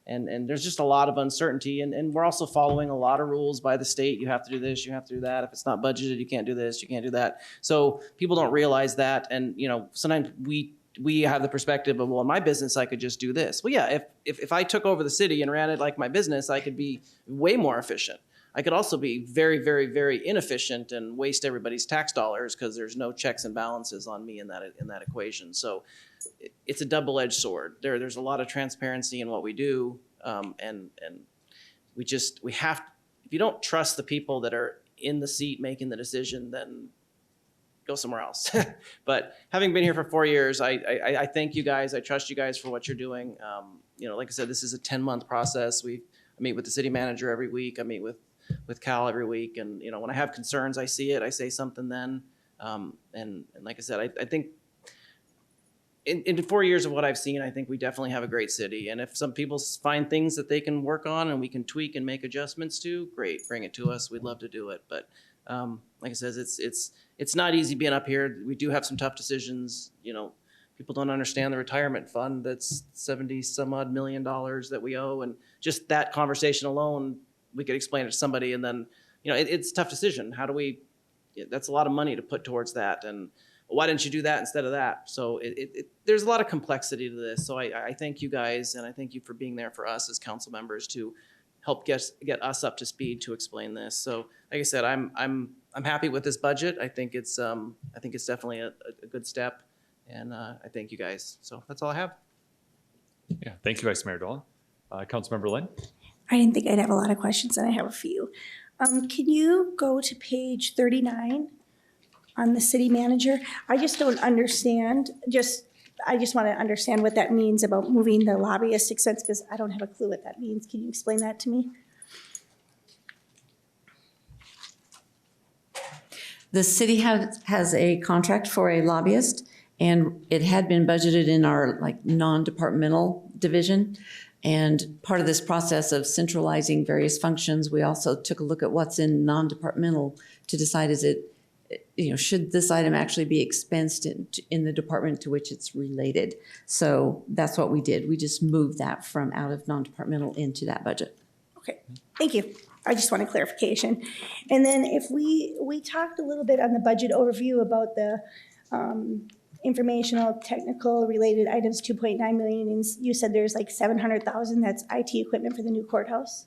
and there's just a lot of uncertainty, and we're also following a lot of rules by the state. You have to do this, you have to do that. If it's not budgeted, you can't do this, you can't do that. So people don't realize that, and sometimes we have the perspective of, well, in my business, I could just do this. Well, yeah, if I took over the city and ran it like my business, I could be way more efficient. I could also be very, very, very inefficient and waste everybody's tax dollars because there's no checks and balances on me in that equation. So it's a double-edged sword. There's a lot of transparency in what we do, and we have. If you don't trust the people that are in the seat making the decision, then go somewhere else. But having been here for 4 years, I thank you guys. I trust you guys for what you're doing. Like I said, this is a 10-month process. I meet with the city manager every week. I meet with Cal every week. And, when I have concerns, I see it, I say something then. And like I said, I think in 4 years of what I've seen, I think we definitely have a great city. And if some people find things that they can work on and we can tweak and make adjustments to, great, bring it to us. We'd love to do it. But like I said, it's not easy being up here. We do have some tough decisions. People don't understand the retirement fund. That's 70 some odd $1 million that we owe. And just that conversation alone, we could explain it to somebody. And then, it's a tough decision. That's a lot of money to put towards that. And why didn't you do that instead of that? So there's a lot of complexity to this. So I thank you guys, and I thank you for being there for us as council members to help get us up to speed to explain this. So like I said, I'm happy with this budget. I think it's definitely a good step, and I thank you guys. So that's all I have. Yeah, thank you, Vice Mayor Dolan. Councilmember Lynn? I didn't think I'd have a lot of questions, and I have a few. Can you go to page 39 on the city manager? I just don't understand. I just want to understand what that means about moving the lobbyist expense, because I don't have a clue what that means. Can you explain that to me? The city has a contract for a lobbyist, and it had been budgeted in our non-departmental division. And part of this process of centralizing various functions, we also took a look at what's in non-departmental to decide, should this item actually be expensed in the department to which it's related? So that's what we did. We just moved that from out of non-departmental into that budget. Okay, thank you. I just wanted clarification. And then if we talked a little bit on the budget overview about the informational, technical related items, 2.9 million, and you said there's like 700,000 that's IT equipment for the new courthouse?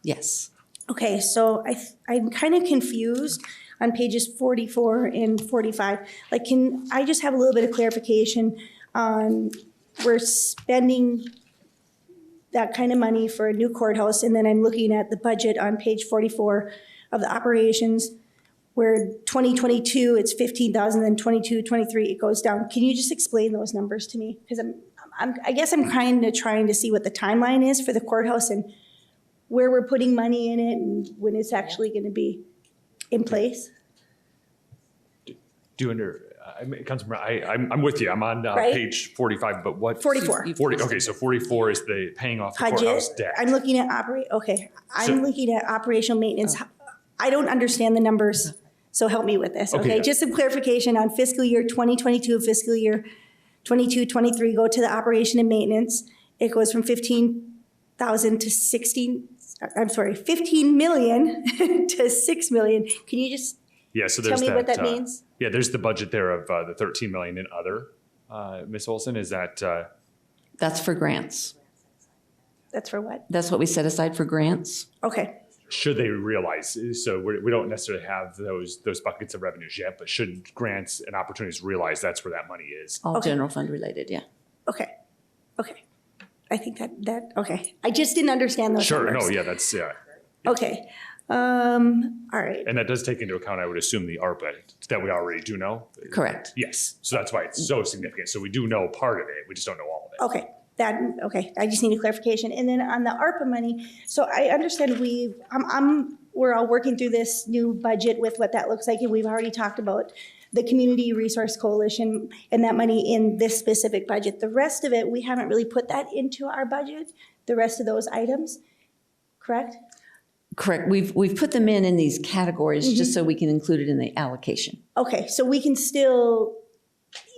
Yes. Okay, so I'm kind of confused on pages 44 and 45. Can I just have a little bit of clarification on we're spending that kind of money for a new courthouse, and then I'm looking at the budget on page 44 of the operations, where 2022 it's 15,000, then 22, 23 it goes down. Can you just explain those numbers to me? Because I guess I'm kind of trying to see what the timeline is for the courthouse and where we're putting money in it and when it's actually going to be in place. Councilmember, I'm with you. I'm on Right. page 45, but what? 44. 40. Okay, so 44 is the paying off the courthouse Budget. debt. I'm looking at looking at operational maintenance. I don't understand the numbers, so help me with this, okay? Okay. Just some clarification on fiscal year 2022, fiscal year 22, 23, go to the operation and maintenance. It goes from 15,000 to 15 million to 6 million. Can you just Yeah, so tell there's me what that means? Yeah, there's the budget there of the 13 million in other. Ms. Olson, is that? That's for grants. That's for what? That's what we set aside for grants. Okay, Should they realize, so we don't necessarily have those buckets of revenues yet, but should grants and opportunities realize that's where that money is? All Okay. general fund related, yeah. okay. I think that okay. I just didn't understand those Sure, numbers. no, yeah, that's, yeah. Okay, all right. And that does take into account, I would assume, the ARPA that we already do know? Correct. Yes, so that's why it's so significant. So we do know part of it, we just don't know all of it. Okay, I just need a clarification. And then on the ARPA money, so I understand we're all working through this new budget with what that looks like, and we've already talked about the Community Resource Coalition and that money in this specific budget. The rest of it, we haven't really put that into our budget, the rest of those items, correct? Correct. We've put them in these categories just so we can include it in the allocation. Okay, so we can still,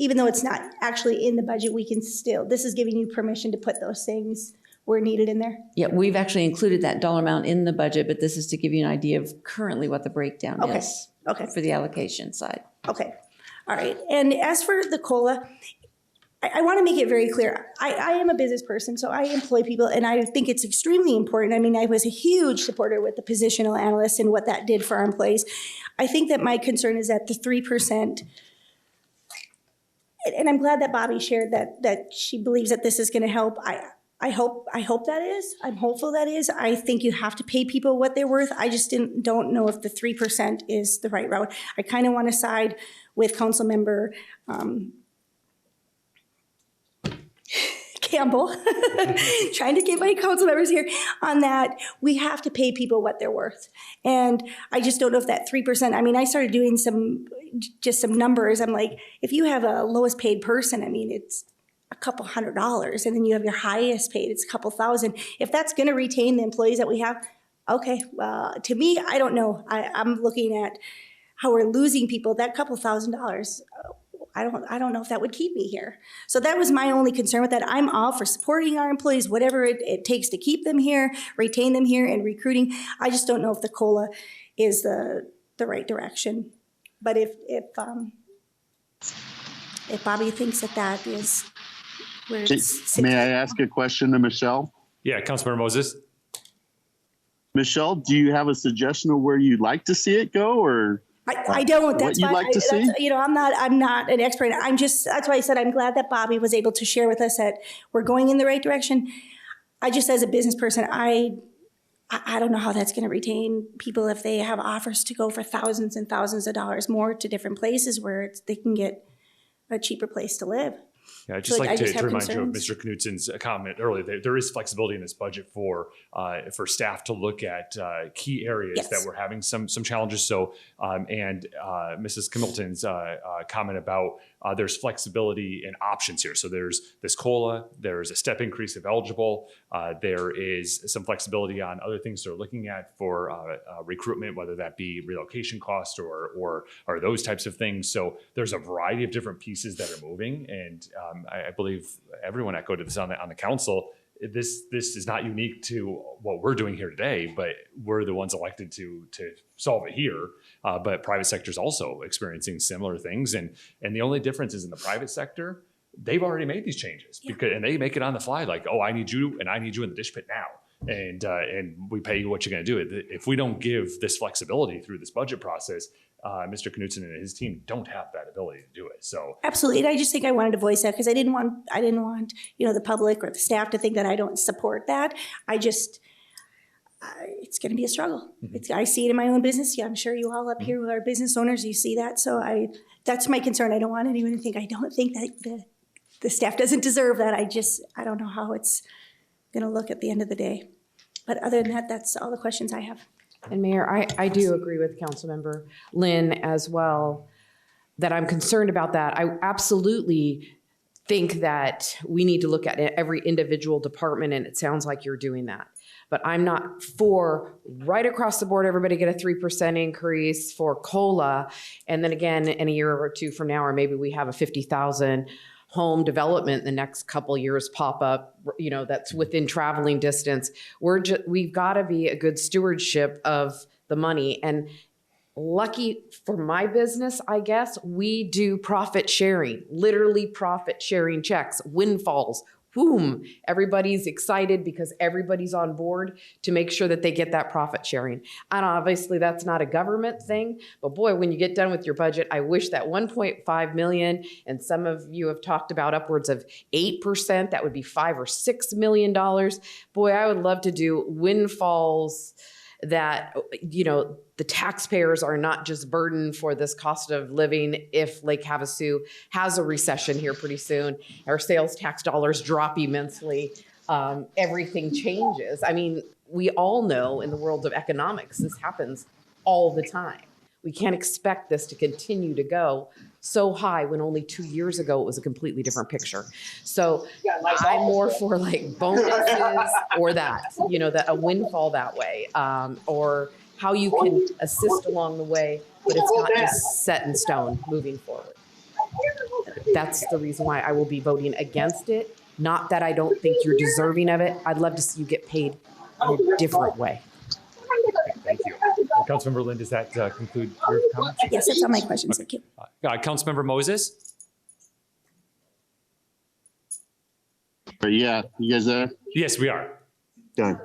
even though it's not actually in the budget, we can still, this is giving you permission to put those things where needed in there? Yeah, we've actually included that dollar amount in the budget, but this is to give you an idea of currently what the breakdown is Okay. for the allocation side. Okay, all right. And as for the COLA, I want to make it very clear. I am a business person, so I employ people, and I think it's extremely important. I mean, I was a huge supporter with the positional analyst and what that did for our employees. I think that my concern is that the 3%, and I'm glad that Bobby shared that she believes that this is going to help. I hope that is. I'm hopeful that is. I think you have to pay people what they're worth. I just don't know if the 3% is the right route. I kind of want to side with Councilmember Campbell, trying to get my council members here on that. We have to pay people what they're worth. And I just don't know if that 3%, I mean, I started doing some numbers. I'm like, if you have a lowest paid person, I mean, it's a couple $100, and then you have your highest paid, it's a couple thousand. If that's going to retain the employees that we have, okay, well, to me, I don't know. I'm looking at how we're losing people. That couple $1,000, I don't know if that would keep me here. So that was my only concern with that. I'm all for supporting our employees, whatever it takes to keep them here, retain them here, and recruiting. I just don't know if the COLA is the right direction. But if Bobby thinks that is where it's May I ask a question to Michelle? Yeah, Councilmember Moses. Michelle, do you have a suggestion of where you'd like to see it go, or I don't. That's what you'd why like to see? You know, I'm not an expert. That's why I said I'm glad that Bobby was able to share with us that we're going in the right direction. I just, as a business person, I don't know how that's going to retain people if they have offers to go for thousands and thousands of dollars more to different places where they can get a cheaper place to live. Yeah, I'd just So, like to have remind you of concerns. Mr. Knutsen's comment earlier. There is flexibility in this budget for staff to look at key areas Yes. that we're having some challenges. So, and Mrs. Kimmelton's comment about there's flexibility and options here. So there's this COLA, there's a step increase if eligible. There is some flexibility on other things they're looking at for recruitment, whether that be relocation cost or those types of things. So there's a variety of different pieces that are moving, and I believe everyone echoed this on the council. This is not unique to what we're doing here today, but we're the ones elected to solve it here. But private sector is also experiencing similar things, and the only difference is in the private sector, they've already made these changes and they make it on the fly. Like, oh, I need you, and I need you in the dish pit now, and we pay you what you're going to do. If we don't give this flexibility through this budget process, Mr. Knutsen and his team don't have that ability to do it. So Absolutely, and I just think I wanted to voice that because I didn't want the public or the staff to think that I don't support that. I just it's going to be a struggle. I see it in my own business. Yeah, I'm sure you all up here who are business owners, you see that. So that's my concern. I don't want anyone to think I don't think that the staff doesn't deserve that. I don't know how it's going to look at the end of the day. But other than that, that's all the questions I have. And Mayor, I do agree with Councilmember Lynn as well, that I'm concerned about that. I absolutely think that we need to look at every individual department, and it sounds like you're doing that. But I'm not for right across the board, everybody get a 3% increase for COLA. And then again, in a year or two from now, or maybe we have a 50,000 home development in the next couple years pop up, that's within traveling distance. We've got to be a good stewardship of the money. And lucky for my business, I guess, we do profit sharing, literally profit sharing checks, windfalls. Boom, everybody's excited because everybody's on board to make sure that they get that profit sharing. And obviously that's not a government thing, but boy, when you get done with your budget, I wish that 1.5 million, and some of you have talked about upwards of 8%, that would be $5 or $6 million. Boy, I would love to do windfalls that, the taxpayers are not just burdened for this cost of living. If Lake Havasu has a recession here pretty soon, our sales tax dollars drop immensely, everything changes. I mean, we all know in the world of economics, this happens all the time. We can't expect this to continue to go so high when only 2 years ago it was a completely different picture. So I'm more for like bonuses or that, a windfall that way, or how you can assist along the way, but it's not just set in stone moving forward. That's the reason why I will be voting against it. Not that I don't think you're deserving of it. I'd love to see you get paid in a different way. thank you. Councilmember Lynn, does that conclude your comments? Yes, that's all my questions. Thank you. Councilmember Moses? Yeah, you guys there? Yes, we are. Good.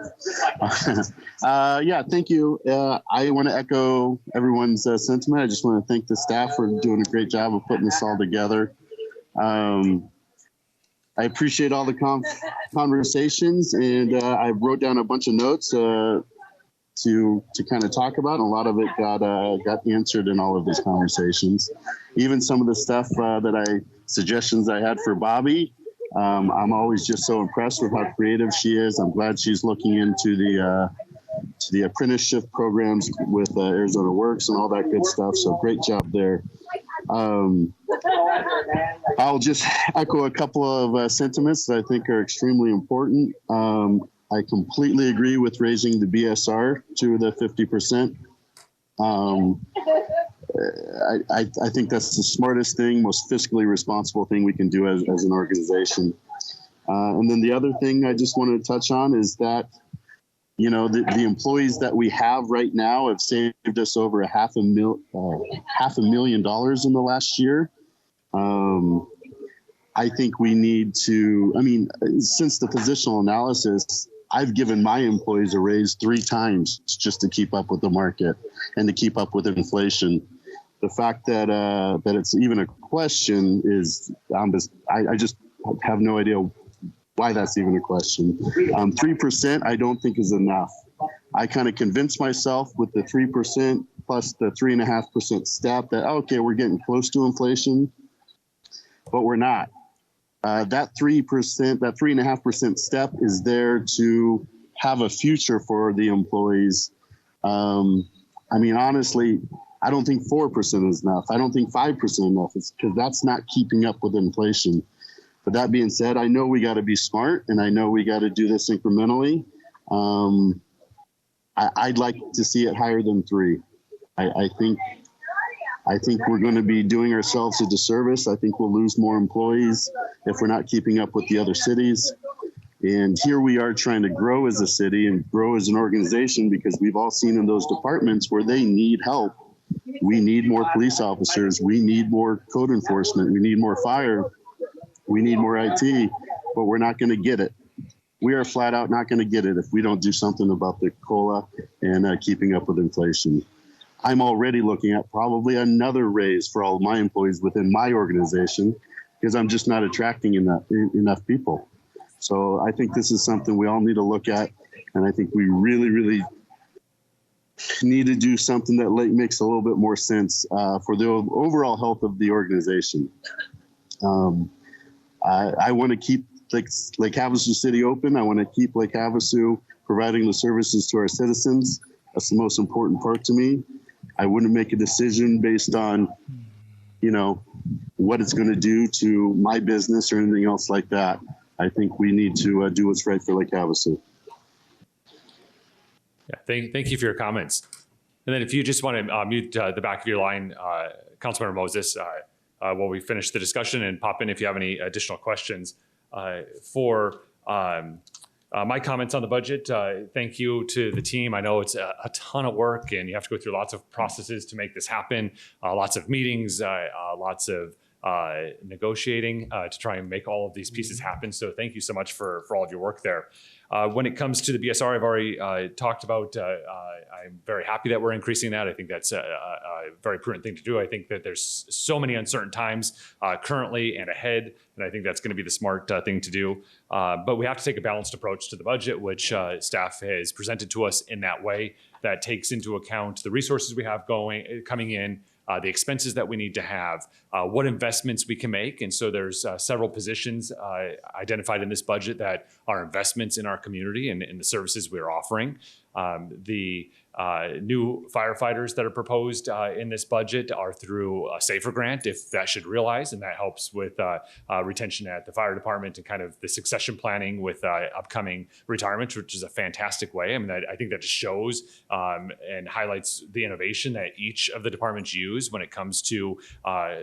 Yeah, thank you. I want to echo everyone's sentiment. I just want to thank the staff for doing a great job of putting this all together. I appreciate all the conversations, and I wrote down a bunch of notes to kind of talk about. And a lot of it got answered in all of these conversations. Even some of the stuff suggestions I had for Bobby. I'm always just so impressed with how creative she is. I'm glad she's looking into the apprenticeship programs with Arizona Works and all that good stuff. So great job there. I'll just echo a couple of sentiments that I think are extremely important. I completely agree with raising the BSR to the 50%. I think that's the smartest thing, most fiscally responsible thing we can do as an organization. And then the other thing I just wanted to touch on is that, you know, the employees that we have right now have saved us over $500,000 in the last year. I think we need to, since the positional analysis, I've given my employees a raise 3 times just to keep up with the market and to keep up with inflation. The fact that it's even a question is, I just have no idea why that's even a question. 3% I don't think is enough. I kind of convinced myself with the 3% plus the 3.5% step that, okay, we're getting close to inflation, but we're not. That 3%, that 3.5% step is there to have a future for the employees. Honestly, I don't think 4% is enough. I don't think 5% enough. It's because that's not keeping up with inflation. But that being said, I know we got to be smart, and I know we got to do this incrementally. I'd like to see it higher than 3. I think we're going to be doing ourselves a disservice. I think we'll lose more employees if we're not keeping up with the other cities. And here we are trying to grow as a city and grow as an organization because we've all seen in those departments where they need help. We need more police officers. We need more code enforcement. We need more fire. We need more IT, but we're not going to get it. We are flat out not going to get it if we don't do something about the COLA and keeping up with inflation. I'm already looking at probably another raise for all of my employees within my organization because I'm just not attracting enough people. So I think this is something we all need to look at. And I think we really, really need to do something that makes a little bit more sense for the overall health of the organization. I want to keep Lake Havasu City open. I want to keep Lake Havasu providing the services to our citizens. That's the most important part to me. I wouldn't make a decision based on, what it's going to do to my business or anything else like that. I think we need to do what's right for Lake Havasu. Yeah, thank you for your comments. And then if you just want to mute the back of your line, Councilmember Moses, while we finish the discussion, and pop in if you have any additional questions. For my comments on the budget, thank you to the team. I know it's a ton of work and you have to go through lots of processes to make this happen, lots of meetings, lots of negotiating to try and make all of these pieces happen. So thank you so much for all of your work there. When it comes to the BSR, I've already talked about, I'm very happy that we're increasing that. I think that's a very prudent thing to do. I think that there's so many uncertain times currently and ahead, and I think that's going to be the smart thing to do. But we have to take a balanced approach to the budget, which staff has presented to us in that way that takes into account the resources we have coming in, the expenses that we need to have, what investments we can make. And so there's several positions identified in this budget that are investments in our community and in the services we're offering. The new firefighters that are proposed in this budget are through a SAFER grant, if that should realize, and that helps with retention at the fire department and kind of the succession planning with upcoming retirements, which is a fantastic way. I mean, I think that just shows and highlights the innovation that each of the departments use when it comes to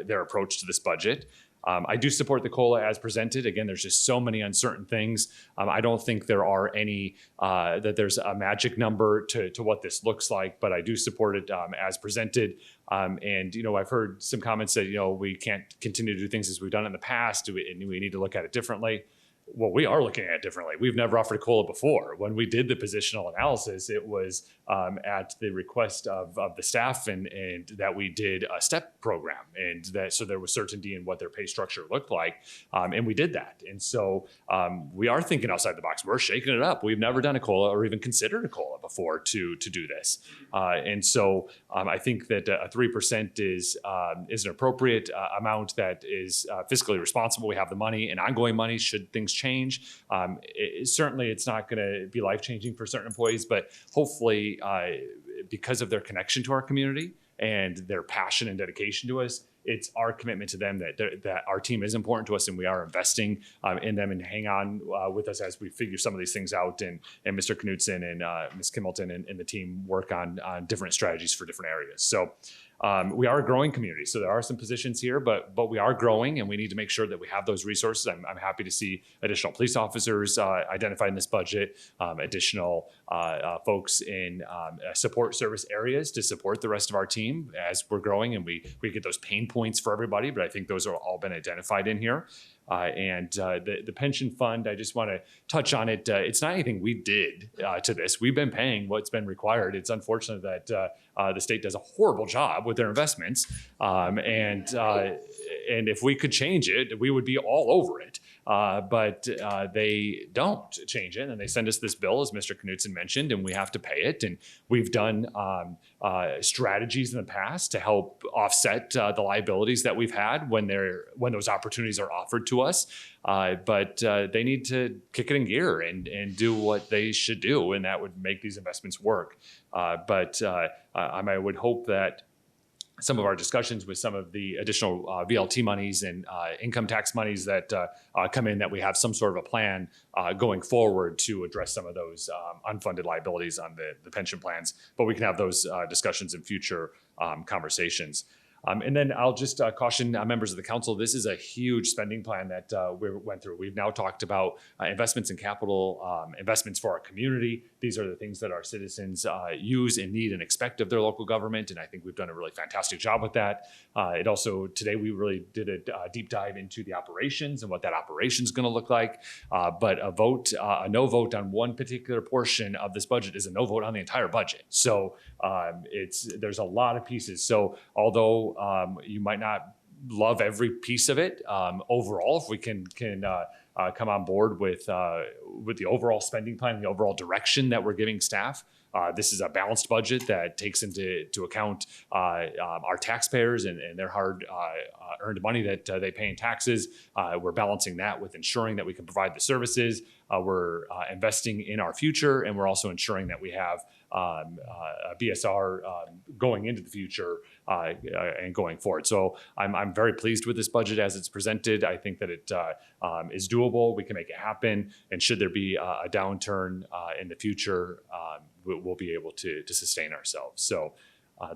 their approach to this budget. I do support the COLA as presented. Again, there's just so many uncertain things. I don't think there are any, that there's a magic number to what this looks like, but I do support it as presented. And, I've heard some comments that, we can't continue to do things as we've done in the past. We need to look at it differently. well, we are looking at it differently. We've never offered COLA before. When we did the positional analysis, it was at the request of the staff and that we did a STEP program, and that so there was certainty in what their pay structure looked like, and we did that. And so we are thinking outside the box. We're shaking it up. We've never done a COLA or even considered a COLA before to do this, and so I think that a 3% is an appropriate amount that is fiscally responsible. We have the money and ongoing money should things change. Certainly, it's not going to be life-changing for certain employees, but hopefully, because of their connection to our community and their passion and dedication to us, it's our commitment to them that our team is important to us, and we are investing in them and hang on with us as we figure some of these things out. And Mr. Knutson and Ms. Kimmelton and the team work on different strategies for different areas. So we are a growing community, so there are some positions here, but we are growing, and we need to make sure that we have those resources. I'm happy to see additional police officers identified in this budget, additional folks in support service areas to support the rest of our team as we're growing, and we get those pain points for everybody, but I think those are all been identified in here. And the pension fund, I just want to touch on it. It's not anything we did to this. We've been paying what's been required. It's unfortunate that the state does a horrible job with their investments. And if we could change it, we would be all over it. But they don't change it, and they send us this bill, as Mr. Knutson mentioned, and we have to pay it. And we've done strategies in the past to help offset the liabilities that we've had when those opportunities are offered to us. But they need to kick it in gear and do what they should do, and that would make these investments work. But I would hope that some of our discussions with some of the additional VLT monies and income tax monies that come in, that we have some sort of a plan going forward to address some of those unfunded liabilities on the pension plans. But we can have those discussions in future conversations. And then I'll just caution members of the council, this is a huge spending plan that we went through. We've now talked about investments in capital, investments for our community. These are the things that our citizens use and need and expect of their local government. And I think we've done a really fantastic job with that. Today we really did a deep dive into the operations and what that operation is going to look like. But a no vote on one particular portion of this budget is a no vote on the entire budget. So there's a lot of pieces. So although you might not love every piece of it, overall, if we can come on board with the overall spending plan and the overall direction that we're giving staff, this is a balanced budget that takes into account our taxpayers and their hard earned money that they pay in taxes. We're balancing that with ensuring that we can provide the services. We're investing in our future, and we're also ensuring that we have a BSR going into the future and going forward. So I'm very pleased with this budget as it's presented. I think that it is doable. We can make it happen. And should there be a downturn in the future, we'll be able to sustain ourselves. So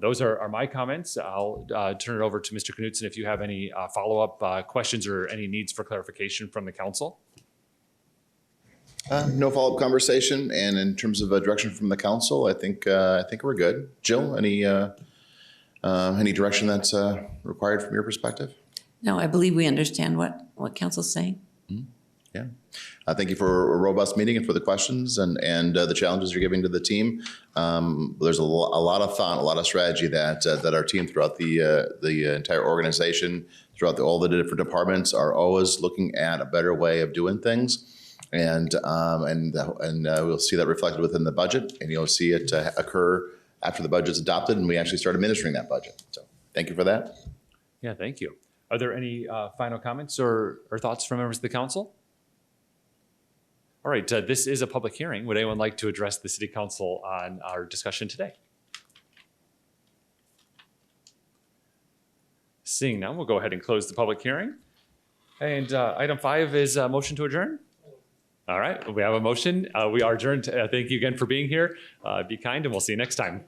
those are my comments. I'll turn it over to Mr. Knutson if you have any follow-up questions or any needs for clarification from the council. No follow-up conversation, and in terms of direction from the council, I think we're good. Jill, any direction that's required from your perspective? No, I believe we understand what council's saying. Mm-hmm. Yeah. Thank you for a robust meeting and for the questions and the challenges you're giving to the team. There's a lot of thought, a lot of strategy that our team throughout the entire organization, throughout all the different departments, are always looking at a better way of doing things. And we'll see that reflected within the budget, and you'll see it occur after the budget's adopted and we actually start administering that budget. So thank you for that. Yeah, thank you. Are there any final comments or thoughts from members of the council? All right, this is a public hearing. Would anyone like to address the city council on our discussion today? Seeing none, we'll go ahead and close the public hearing. And item 5 is a motion to adjourn. All right, we have a motion. We are adjourned. Thank you again for being here. Be kind, and we'll see you next time.